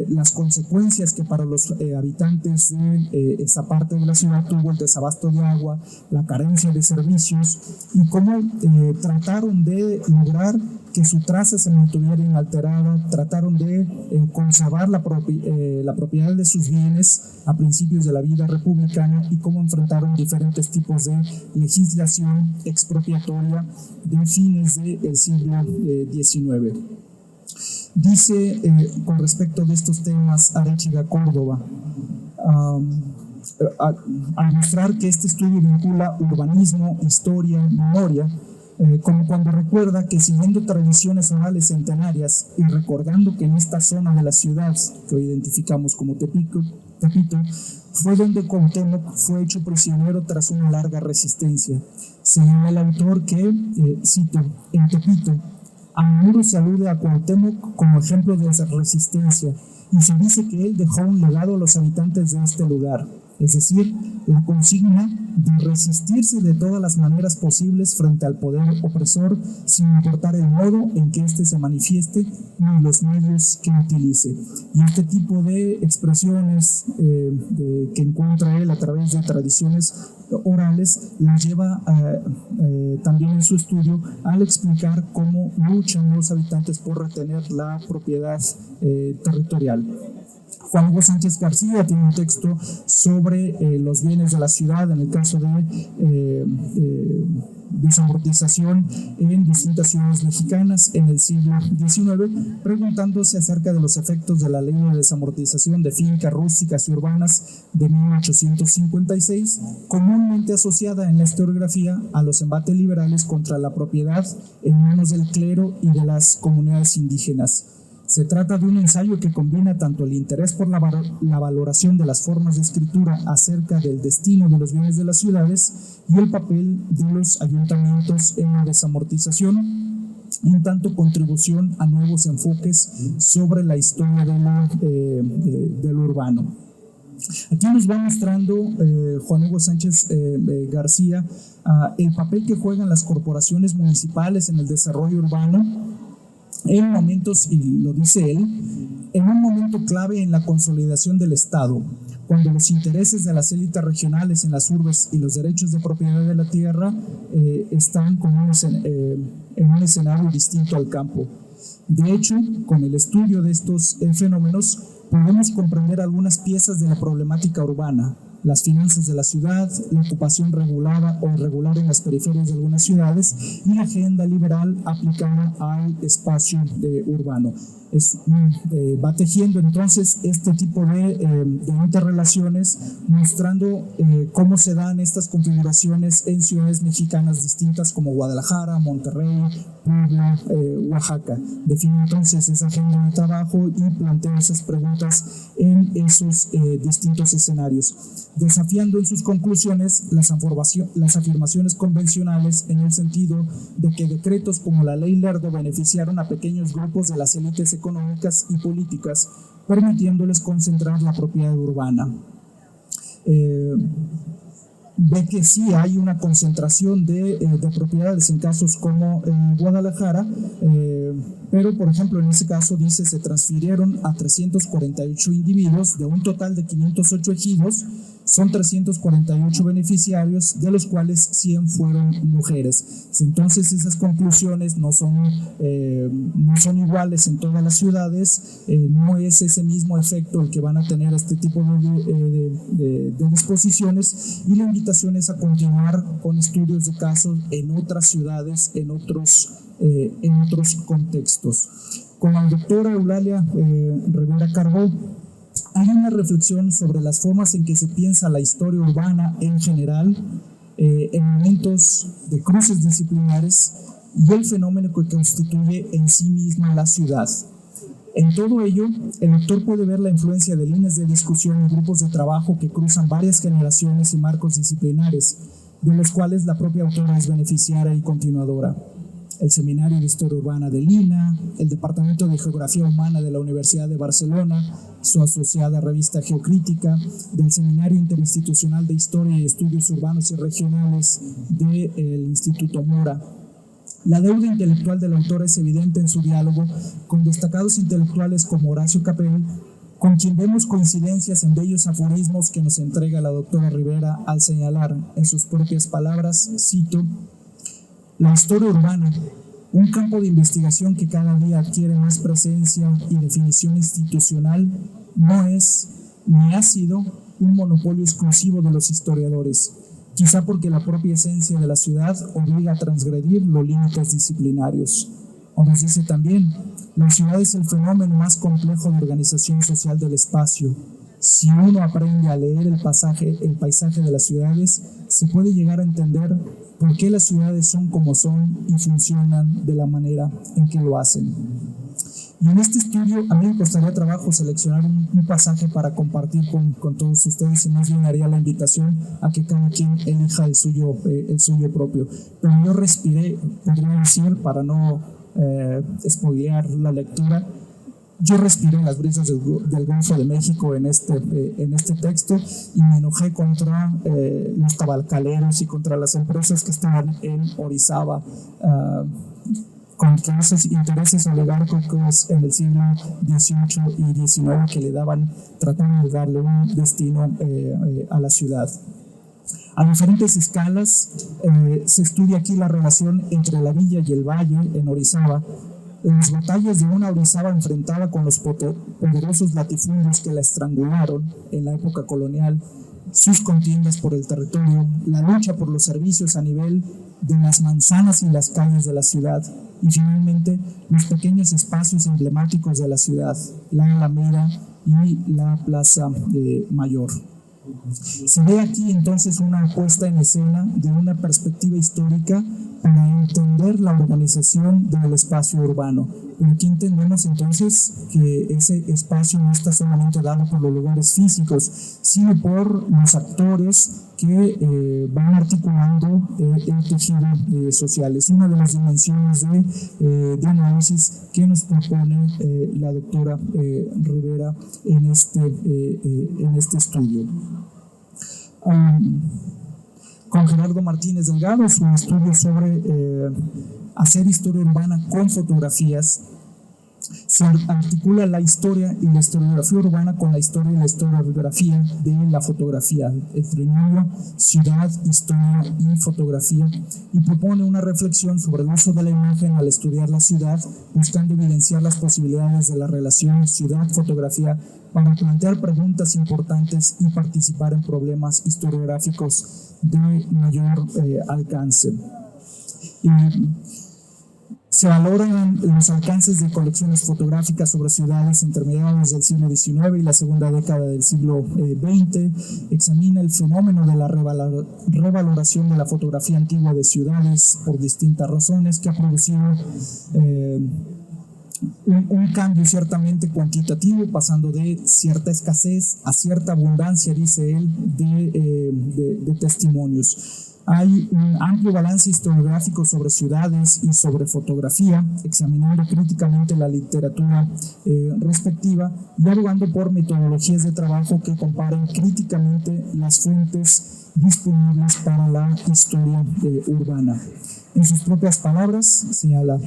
las consecuencias que para los habitantes de esa parte de la ciudad tuvo el desabasto de agua, la carencia de servicios, y cómo trataron de lograr que su traza se mantuviera inalterada, trataron de conservar la propiedad de sus bienes a principios de la vida republicana, y cómo enfrentaron diferentes tipos de legislación expropiatoria de fines del siglo XIX. Dice con respecto de estos temas Arechiga Córdoba, al mostrar que este estudio vincula urbanismo, historia, memoria, como cuando recuerda que siguiendo tradiciones orales centenarias y recordando que en esta zona de la ciudad, que hoy identificamos como Tepito, fue donde Cuauhtémoc fue hecho prisionero tras una larga resistencia. Señala el autor que, cito, en Tepito, a menudo se alude a Cuauhtémoc como ejemplo de esa resistencia, y se dice que él dejó un legado a los habitantes de este lugar, es decir, la consigna de resistirse de todas las maneras posibles frente al poder opresor, sin importar el modo en que éste se manifieste ni los medios que utilice. Y este tipo de expresiones que encuentra él a través de tradiciones orales las lleva también en su estudio al explicar cómo luchan los habitantes por retener la propiedad territorial. Juan Hugo Sánchez García tiene un texto sobre los bienes de la ciudad, en el caso de desamortización en distintas ciudades mexicanas en el siglo XIX, preguntándose acerca de los efectos de la ley de desamortización de fincas rústicas y urbanas de 1856, comúnmente asociada en la historiografía a los embates liberales contra la propiedad en manos del clero y de las comunidades indígenas. Se trata de un ensayo que combina tanto el interés por la valoración de las formas de escritura acerca del destino de los bienes de las ciudades y el papel de los ayuntamientos en la desamortización, en tanto contribución a nuevos enfoques sobre la historia de lo urbano. Aquí nos va mostrando Juan Hugo Sánchez García el papel que juegan las corporaciones municipales en el desarrollo urbano, en momentos, y lo dice él, en un momento clave en la consolidación del Estado, cuando los intereses de las élites regionales en las urbes y los derechos de propiedad de la tierra están en un escenario distinto al campo. De hecho, con el estudio de estos fenómenos, podemos comprender algunas piezas de la problemática urbana: las finanzas de la ciudad, la ocupación regulada o irregular en las periferias de algunas ciudades y la agenda liberal aplicada al espacio urbano. Va tejiendo entonces este tipo de interrelaciones, mostrando cómo se dan estas configuraciones en ciudades mexicanas distintas como Guadalajara, Monterrey, Puebla, Oaxaca. Define entonces esa agenda de trabajo y plantea esas preguntas en esos distintos escenarios, desafiando en sus conclusiones las afirmaciones convencionales en el sentido de que decretos como la Ley Lerdo beneficiaron a pequeños grupos de las élites económicas y políticas, permitiéndoles concentrar la propiedad urbana. Ve que sí hay una concentración de propiedades en casos como Guadalajara, pero por ejemplo en ese caso dice se transfirieron a 348 individuos de un total de 508 ejidos. Son 348 beneficiarios, de los cuales 100 fueron mujeres. Entonces esas conclusiones no son iguales en todas las ciudades, no es ese mismo efecto el que van a tener este tipo de disposiciones, y la invitación es a continuar con estudios de casos en otras ciudades, en otros en otros contextos. Con la doctora Eulalia Rivera Carbó hay una reflexión sobre las formas en que se piensa la historia urbana en general, en momentos de cruces disciplinares y el fenómeno que constituye en sí misma la ciudad. En todo ello, el lector puede ver la influencia de líneas de discusión y grupos de trabajo que cruzan varias generaciones y marcos disciplinares, de los cuales la propia autora es beneficiaria y continuadora. El Seminario de Historia Urbana de Lina, el Departamento de Geografía Humana de la Universidad de Barcelona, su asociada revista Geocrítica, del Seminario Interinstitucional de Historia y Estudios Urbanos y Regionales del Instituto Mora. La deuda intelectual del autor es evidente en su diálogo con destacados intelectuales como Horacio Capel, con quien vemos coincidencias en bellos aforismos que nos entrega la doctora Rivera al señalar, en sus propias palabras, cito: "La historia urbana, un campo de investigación que cada día adquiere más presencia y definición institucional, no es ni ha sido un monopolio exclusivo de los historiadores, quizá porque la propia esencia de la ciudad obliga a transgredir los límites disciplinarios". O nos dice también: "La ciudad es el fenómeno más complejo de organización social del espacio. Si uno aprende a leer el paisaje de las ciudades, se puede llegar a entender por qué las ciudades son como son y funcionan de la manera en que lo hacen". Y en este estudio a mí me costaría trabajo seleccionar un pasaje para compartir con todos ustedes, y más bien haría la invitación a que cada quien elija el suyo propio. Pero yo respiré, podría decir, para no spoilear la lectura, yo respiré las brisas del Golfo de México en este texto, y me enojé contra los tabacaleros y contra las empresas que estaban en Orizaba, con esos intereses oligárquicos en el siglo XVIII y XIX que trataban de darle un destino a la ciudad. A diferentes escalas se estudia aquí la relación entre la villa y el valle en Orizaba, las batallas de una Orizaba enfrentada con los poderosos latifundios que la estrangularon en la época colonial, sus contiendas por el territorio, la lucha por los servicios a nivel de las manzanas y las calles de la ciudad, y finalmente los pequeños espacios emblemáticos de la ciudad, la Alameda y la Plaza Mayor. Se ve aquí entonces una puesta en escena de una perspectiva histórica para entender la organización del espacio urbano. Pero aquí entendemos entonces que ese espacio no está solamente dado por los lugares físicos, sino por los actores que van articulando el tejido social. Es una de las dimensiones de análisis que nos propone la doctora Rivera en este estudio. Con Gerardo Martínez Delgado, su estudio sobre hacer historia urbana con fotografías, se articula la historia y la historiografía urbana con la historia y la historiografía de la fotografía, el trinomio ciudad, historia y fotografía, y propone una reflexión sobre el uso de la imagen al estudiar la ciudad, buscando evidenciar las posibilidades de la relación ciudad-fotografía para plantear preguntas importantes y participar en problemas historiográficos de mayor alcance. Se valoran los alcances de colecciones fotográficas sobre ciudades entre mediados del siglo XIX y la segunda década del siglo XX. Examina el fenómeno de la revaloración de la fotografía antigua de ciudades por distintas razones, que ha producido un cambio ciertamente cuantitativo, pasando de cierta escasez a cierta abundancia, dice él, de testimonios. Hay un amplio balance historiográfico sobre ciudades y sobre fotografía, examinando críticamente la literatura respectiva y abogando por metodologías de trabajo que comparen críticamente las fuentes disponibles para la historia urbana. En sus propias palabras, señala: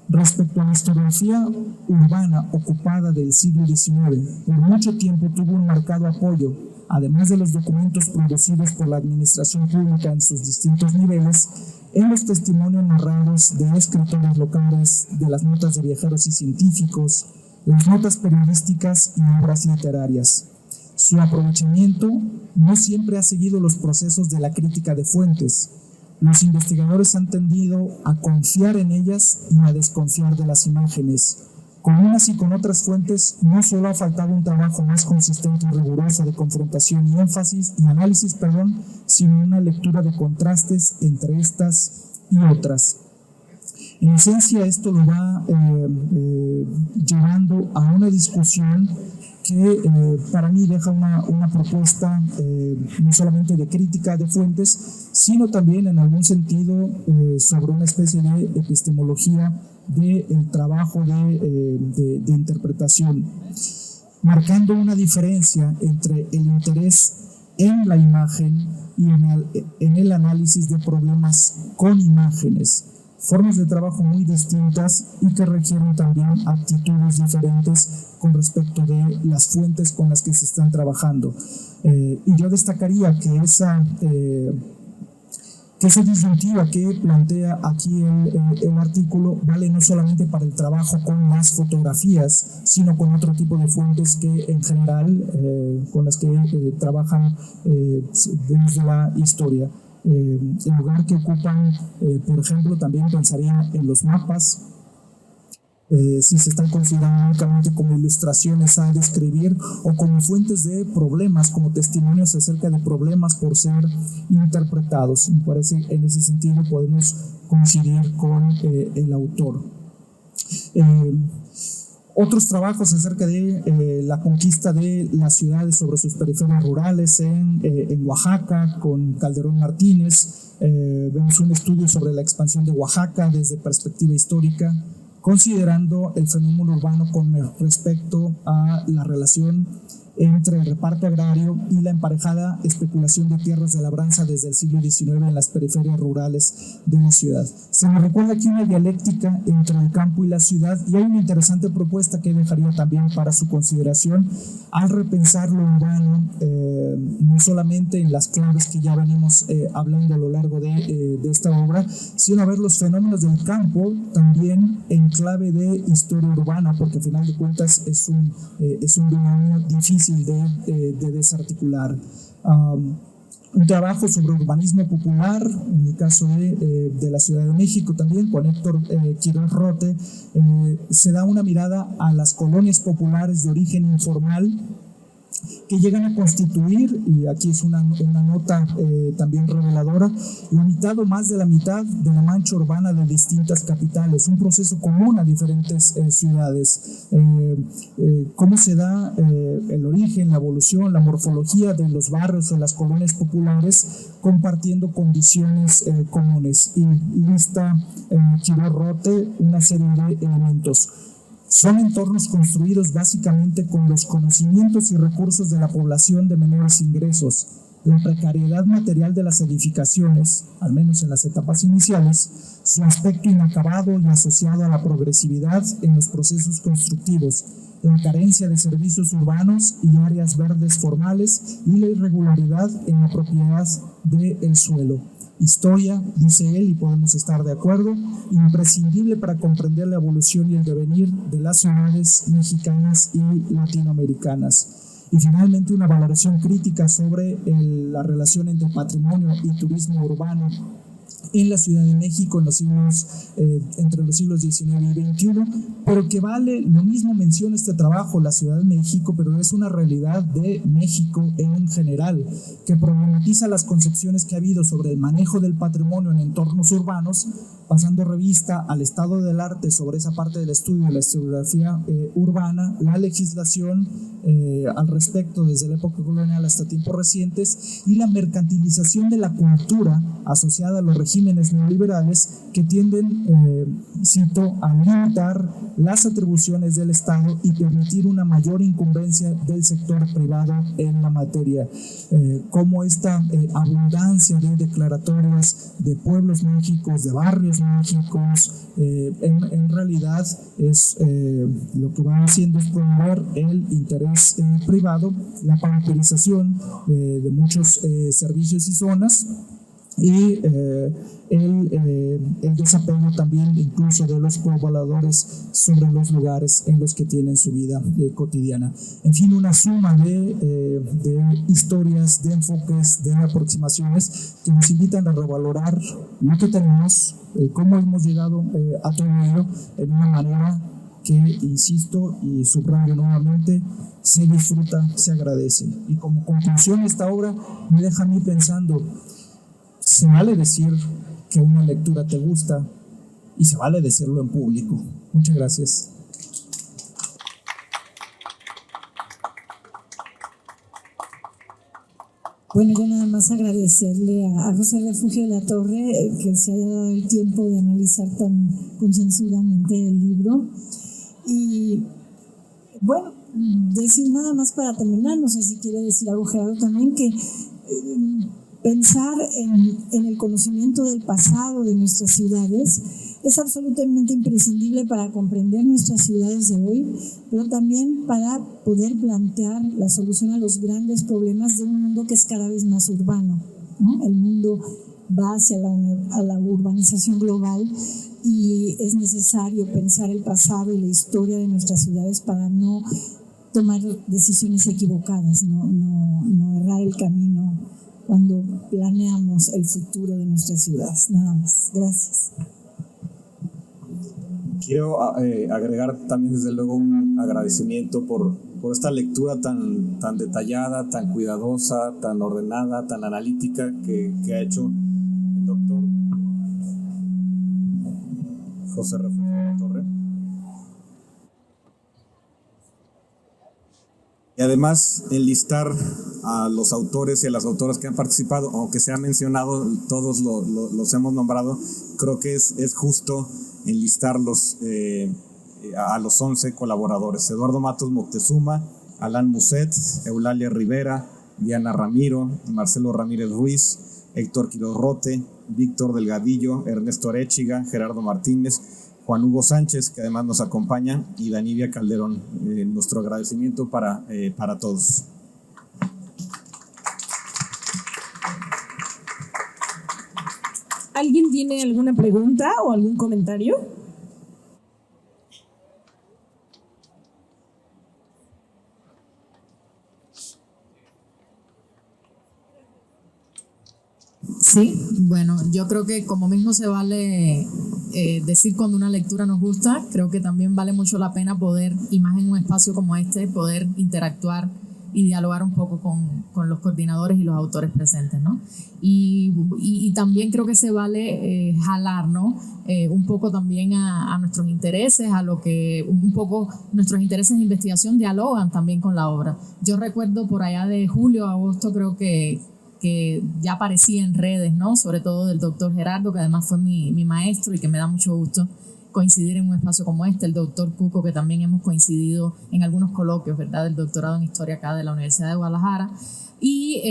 respecto a la historiografía urbana ocupada del siglo XIX, por mucho tiempo tuvo un marcado apoyo, además de los documentos producidos por la administración pública en sus distintos niveles, en los testimonios narrados de escritores locales, de las notas de viajeros y científicos, las notas periodísticas y obras literarias. Su aprovechamiento no siempre ha seguido los procesos de la crítica de fuentes. Los investigadores han tendido a confiar en ellas y a desconfiar de las imágenes. Con unas y con otras fuentes no solo ha faltado un trabajo más consistente y riguroso de confrontación y análisis, sino una lectura de contrastes entre estas y otras. En esencia, esto lo va llevando a una discusión que para mí deja una propuesta no solamente de crítica de fuentes, sino también en algún sentido sobre una especie de epistemología del trabajo de interpretación, marcando una diferencia entre el interés en la imagen y en el análisis de problemas con imágenes. Formas de trabajo muy distintas y que requieren también actitudes diferentes con respecto de las fuentes con las que se están trabajando. Y yo destacaría que esa disyuntiva que plantea aquí el artículo vale no solamente para el trabajo con las fotografías, sino con otro tipo de fuentes que en general con las que trabajan desde la historia. El lugar que ocupan, por ejemplo, también pensaría en los mapas, si se están considerando únicamente como ilustraciones a describir o como fuentes de problemas, como testimonios acerca de problemas por ser interpretados. Me parece en ese sentido podemos coincidir con el autor. Otros trabajos acerca de la conquista de las ciudades sobre sus periferias rurales en Oaxaca, con Calderón Martínez. Vemos un estudio sobre la expansión de Oaxaca desde perspectiva histórica, considerando el fenómeno urbano con respecto a la relación entre el reparto agrario y la emparejada especulación de tierras de labranza desde el siglo XIX en las periferias rurales de la ciudad. Se nos recuerda aquí una dialéctica entre el campo y la ciudad, y hay una interesante propuesta que dejaría también para su consideración al repensar lo urbano, no solamente en las claves que ya venimos hablando a lo largo de esta obra, sino a ver los fenómenos del campo también en clave de historia urbana, porque al final de cuentas es un binomio difícil de desarticular. Un trabajo sobre urbanismo popular, en el caso de la Ciudad de México también, con Héctor Quiroz Rote, se da una mirada a las colonias populares de origen informal que llegan a constituir, y aquí es una nota también reveladora, la mitad o más de la mitad de la mancha urbana de distintas capitales, un proceso común a diferentes ciudades. Cómo se da el origen, la evolución, la morfología de los barrios o las colonias populares compartiendo condiciones comunes, y lista Quiroz Rote una serie de elementos. Son entornos construidos básicamente con los conocimientos y recursos de la población de menores ingresos. La precariedad material de las edificaciones, al menos en las etapas iniciales, su aspecto inacabado y asociado a la progresividad en los procesos constructivos, la carencia de servicios urbanos y áreas verdes formales y la irregularidad en la propiedad del suelo. Historia, dice él, y podemos estar de acuerdo, imprescindible para comprender la evolución y el devenir de las ciudades mexicanas y latinoamericanas. Y finalmente una valoración crítica sobre la relación entre patrimonio y turismo urbano en la Ciudad de México en los siglos, entre los siglos XIX y XXI, pero que vale, lo mismo menciona este trabajo, la Ciudad de México, pero es una realidad de México en general, que problematiza las concepciones que ha habido sobre el manejo del patrimonio en entornos urbanos, pasando revista al estado del arte sobre esa parte del estudio de la historiografía urbana, la legislación al respecto desde la época colonial hasta tiempos recientes, y la mercantilización de la cultura asociada a los regímenes neoliberales que tienden, cito, a limitar las atribuciones del Estado y permitir una mayor incumbencia del sector privado en la materia. Como esta abundancia de declaratorias de pueblos mágicos, de barrios mágicos, en realidad es lo que van haciendo es promover el interés privado, la pauperización de muchos servicios y zonas, y el desapego también incluso de los pobladores sobre los lugares en los que tienen su vida cotidiana. En fin, una suma de historias, de enfoques, de aproximaciones que nos invitan a revalorar lo que tenemos, cómo hemos llegado a todo ello en una manera que, insisto y subrayo nuevamente, se disfruta, se agradece. Y como conclusión, esta obra me deja a mí pensando: se vale decir que una lectura te gusta y se vale decirlo en público. Muchas gracias. Bueno, yo nada más agradecerle a José Refugio de la Torre que se haya dado el tiempo de analizar tan concienzudamente el libro. Y bueno, decir nada más para terminar, no sé si quiere decir algo Gerardo también, que pensar en el conocimiento del pasado de nuestras ciudades es absolutamente imprescindible para comprender nuestras ciudades de hoy, pero también para poder plantear la solución a los grandes problemas de un mundo que es cada vez más urbano, ¿no? El mundo va hacia la urbanización global y es necesario pensar el pasado y la historia de nuestras ciudades para no tomar decisiones equivocadas, no errar el camino cuando planeamos el futuro de nuestras ciudades. Nada más. Gracias. Quiero agregar también desde luego un agradecimiento por esta lectura tan detallada, tan cuidadosa, tan ordenada, tan analítica que ha hecho el doctor José Refugio de la Torre. Y además enlistar a los autores y a las autoras que han participado, aunque se ha mencionado, todos los hemos nombrado, creo que es justo enlistarlos a los 11 colaboradores: Eduardo Matos Moctezuma, Alan Muset, Eulalia Rivera, Diana Ramiro, Marcelo Ramírez Ruiz, Héctor Quiroz Rote, Víctor Delgadillo, Ernesto Arechiga, Gerardo Martínez, Juan Hugo Sánchez, que además nos acompaña, y Danivia Calderón. Nuestro agradecimiento para todos. ¿Alguien tiene alguna pregunta o algún comentario? Sí, bueno, yo creo que como mismo se vale decir cuando una lectura nos gusta, creo que también vale mucho la pena poder, y más en un espacio como este, poder interactuar y dialogar un poco con los coordinadores y los autores presentes, ¿no? Y también creo que se vale jalar, ¿no? Un poco también a nuestros intereses, a lo que un poco nuestros intereses de investigación dialogan también con la obra. Yo recuerdo por allá de julio a agosto, creo que ya aparecía en redes, ¿no? Sobre todo del doctor Gerardo, que además fue mi maestro y que me da mucho gusto coincidir en un espacio como este, el doctor Cuco, que también hemos coincidido en algunos coloquios, ¿verdad?, del doctorado en Historia acá de la Universidad de Guadalajara. Y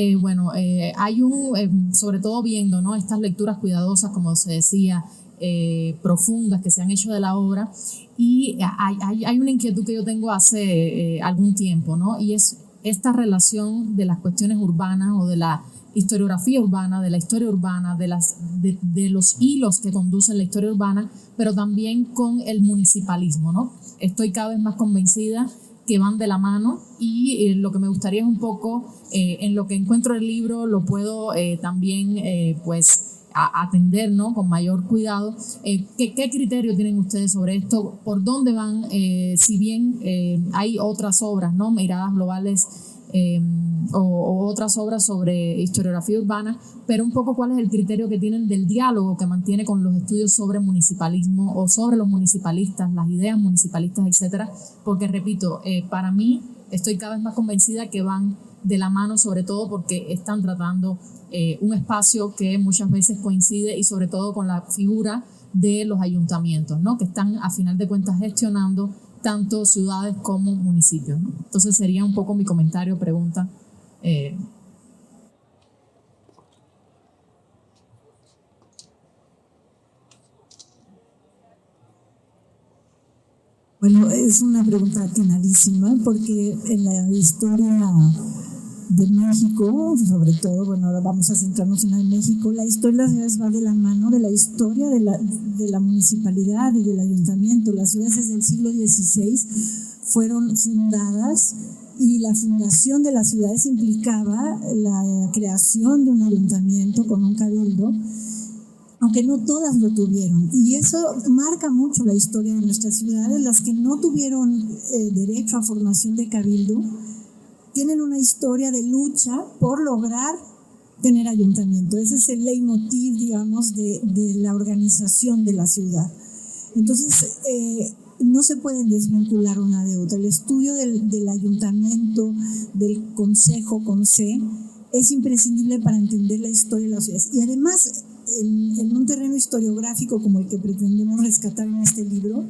hay sobre todo viendo, ¿no?, estas lecturas cuidadosas, como se decía, profundas que se han hecho de la obra, y hay una inquietud que yo tengo hace algún tiempo, ¿no?, y es esta relación de las cuestiones urbanas o de la historiografía urbana, de la historia urbana, de los hilos que conducen la historia urbana, pero también con el municipalismo, ¿no? Estoy cada vez más convencida que van de la mano, y lo que me gustaría es un poco, en lo que encuentro el libro, lo puedo también atender, ¿no?, con mayor cuidado. ¿Qué criterio tienen ustedes sobre esto? ¿Por dónde van? Si bien hay otras obras, ¿no?, Miradas Globales, o otras obras sobre historiografía urbana, pero un poco cuál es el criterio que tienen del diálogo que mantiene con los estudios sobre municipalismo o sobre los municipalistas, las ideas municipalistas, etcétera, porque repito, para mí estoy cada vez más convencida que van de la mano, sobre todo porque están tratando un espacio que muchas veces coincide, y sobre todo con la figura de los ayuntamientos, ¿no?, que están a final de cuentas gestionando tanto ciudades como municipios, ¿no? Entonces sería un poco mi comentario, pregunta. Bueno, es una pregunta atinadísima, porque en la historia de México, sobre todo, bueno, ahora vamos a centrarnos en la de México, la historia de las ciudades va de la mano de la historia de la municipalidad y del ayuntamiento. Las ciudades desde el siglo XVI fueron fundadas y la fundación de las ciudades implicaba la creación de un ayuntamiento con un cabildo, aunque no todas lo tuvieron. Y eso marca mucho la historia de nuestras ciudades. Las que no tuvieron derecho a formación de cabildo tienen una historia de lucha por lograr tener ayuntamiento. Ese es el leitmotiv, digamos, de la organización de la ciudad. Entonces, no se pueden desvincular una de otra. El estudio del ayuntamiento, del consejo con C, es imprescindible para entender la historia de las ciudades. Y además, en un terreno historiográfico como el que pretendemos rescatar en este libro,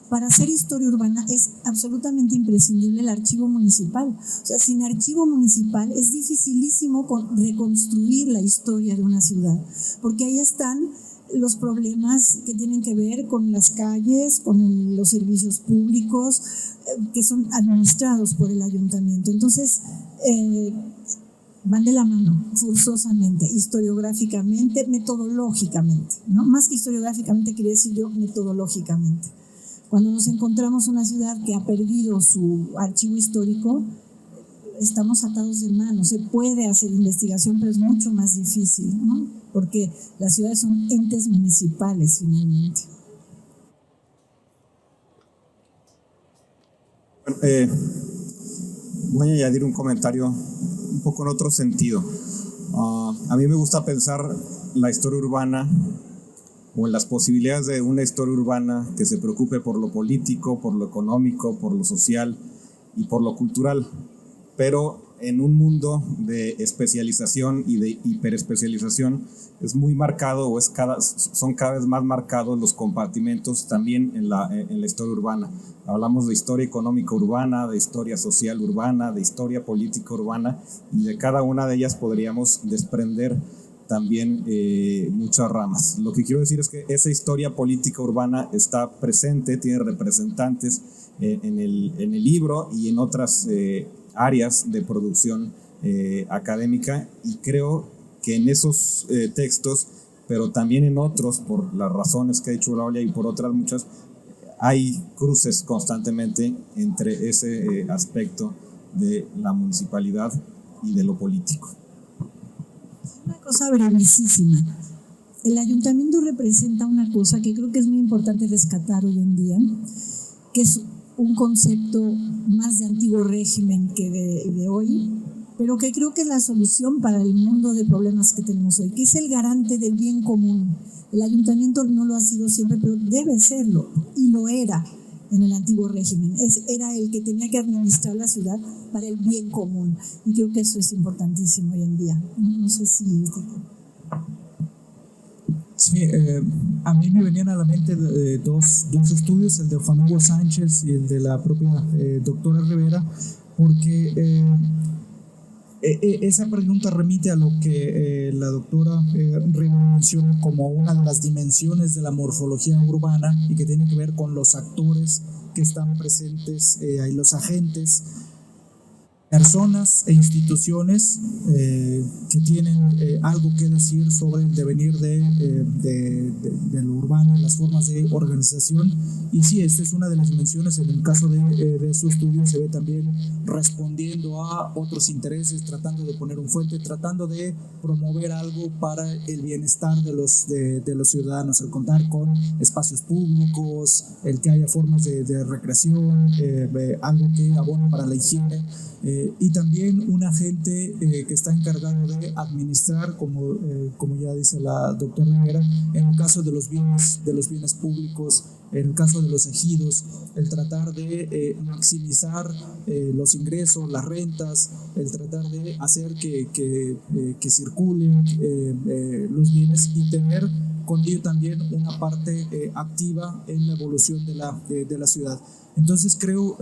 para hacer historia urbana es absolutamente imprescindible el archivo municipal. O sea, sin archivo municipal es dificilísimo reconstruir la historia de una ciudad, porque ahí están los problemas que tienen que ver con las calles, con los servicios públicos, que son administrados por el ayuntamiento. Entonces, van de la mano, forzosamente, historiográficamente, metodológicamente, ¿no? Más que historiográficamente, quería decir yo metodológicamente. Cuando nos encontramos una ciudad que ha perdido su archivo histórico, estamos atados de manos. Se puede hacer investigación, pero es mucho más difícil, ¿no? Porque las ciudades son entes municipales, finalmente. Voy a añadir un comentario un poco en otro sentido. A mí me gusta pensar la historia urbana o en las posibilidades de una historia urbana que se preocupe por lo político, por lo económico, por lo social y por lo cultural, pero en un mundo de especialización y de hiperespecialización es muy marcado, o son cada vez más marcados los compartimentos también en la historia urbana. Hablamos de historia económica urbana, de historia social urbana, de historia política urbana, y de cada una de ellas podríamos desprender también muchas ramas. Lo que quiero decir es que esa historia política urbana está presente, tiene representantes en el libro y en otras áreas de producción académica, y creo que en esos textos, pero también en otros, por las razones que ha dicho Eulalia y por otras muchas, hay cruces constantemente entre ese aspecto de la municipalidad y de lo político. Una cosa brevísima. El ayuntamiento representa una cosa que creo que es muy importante rescatar hoy en día, que es un concepto más de antiguo régimen que de hoy, pero que creo que es la solución para el mundo de problemas que tenemos hoy, que es el garante del bien común. El ayuntamiento no lo ha sido siempre, pero debe serlo, y lo era en el antiguo régimen. Era el que tenía que administrar la ciudad para el bien común, y creo que eso es importantísimo hoy en día. No sé si... Sí, a mí me venían a la mente dos estudios, el de Juan Hugo Sánchez y el de la propia doctora Rivera, porque esa pregunta remite a lo que la doctora Rivera menciona como una de las dimensiones de la morfología urbana, y que tiene que ver con los actores que están presentes, y los agentes, personas e instituciones que tienen algo que decir sobre el devenir de lo urbano, las formas de organización. Y sí, esta es una de las dimensiones. En el caso de su estudio se ve también respondiendo a otros intereses, tratando de poner un fuente, tratando de promover algo para el bienestar de los ciudadanos, el contar con espacios públicos, el que haya formas de recreación, algo que abone para la higiene. Y también un agente que está encargado de administrar, como ya dice la doctora Rivera, en el caso de los bienes públicos, en el caso de los ejidos, el tratar de maximizar los ingresos, las rentas, el tratar de hacer que circulen los bienes, y tener con ello también una parte activa en la evolución de la ciudad. Entonces creo,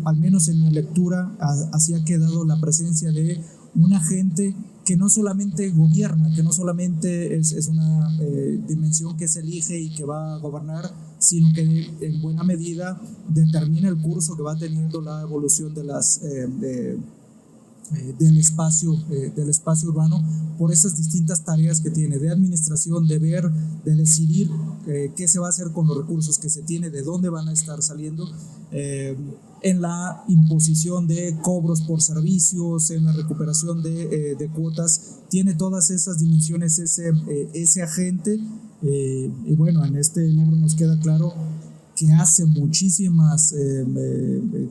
al menos en mi lectura, así ha quedado la presencia de un agente que no solamente gobierna, que no solamente es una dimensión que se elige y que va a gobernar, sino que en buena medida determina el curso que va teniendo la evolución de del espacio urbano por esas distintas tareas que tiene de administración, de ver, de decidir qué se va a hacer con los recursos que se tiene, de dónde van a estar saliendo, en la imposición de cobros por servicios, en la recuperación de cuotas, tiene todas esas dimensiones ese agente, y bueno, en este libro nos queda claro que hace muchísimas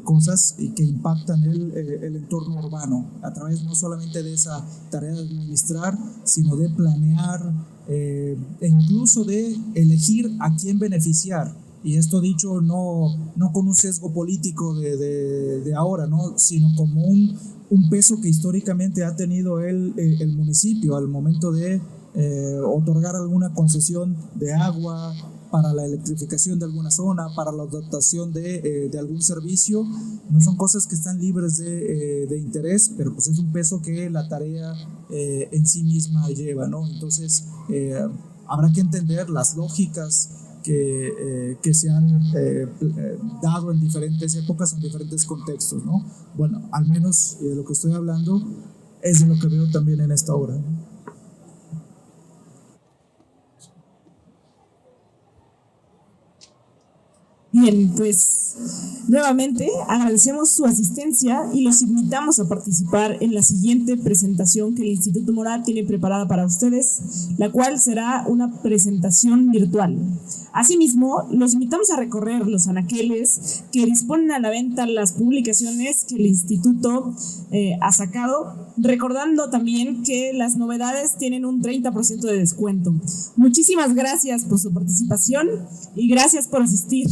cosas y que impactan el entorno urbano a través no solamente de esa tarea de administrar, sino de planear e incluso de elegir a quién beneficiar. Y esto dicho no con un sesgo político de ahora, ¿no? Sino como un peso que históricamente ha tenido el municipio al momento de otorgar alguna concesión de agua, para la electrificación de alguna zona, para la dotación de algún servicio. No son cosas que están libres de interés, pero pues es un peso que la tarea en sí misma lleva, ¿no? Entonces habrá que entender las lógicas que se han dado en diferentes épocas, en diferentes contextos, ¿no? Bueno, al menos de lo que estoy hablando es de lo que veo también en esta obra, ¿no? Bien, pues nuevamente agradecemos su asistencia y los invitamos a participar en la siguiente presentación que el Instituto Morat tiene preparada para ustedes, la cual será una presentación virtual. Asimismo, los invitamos a recorrer los anaqueles que disponen a la venta las publicaciones que el Instituto ha sacado, recordando también que las novedades tienen un 30% de descuento. Muchísimas gracias por su participación y gracias por asistir.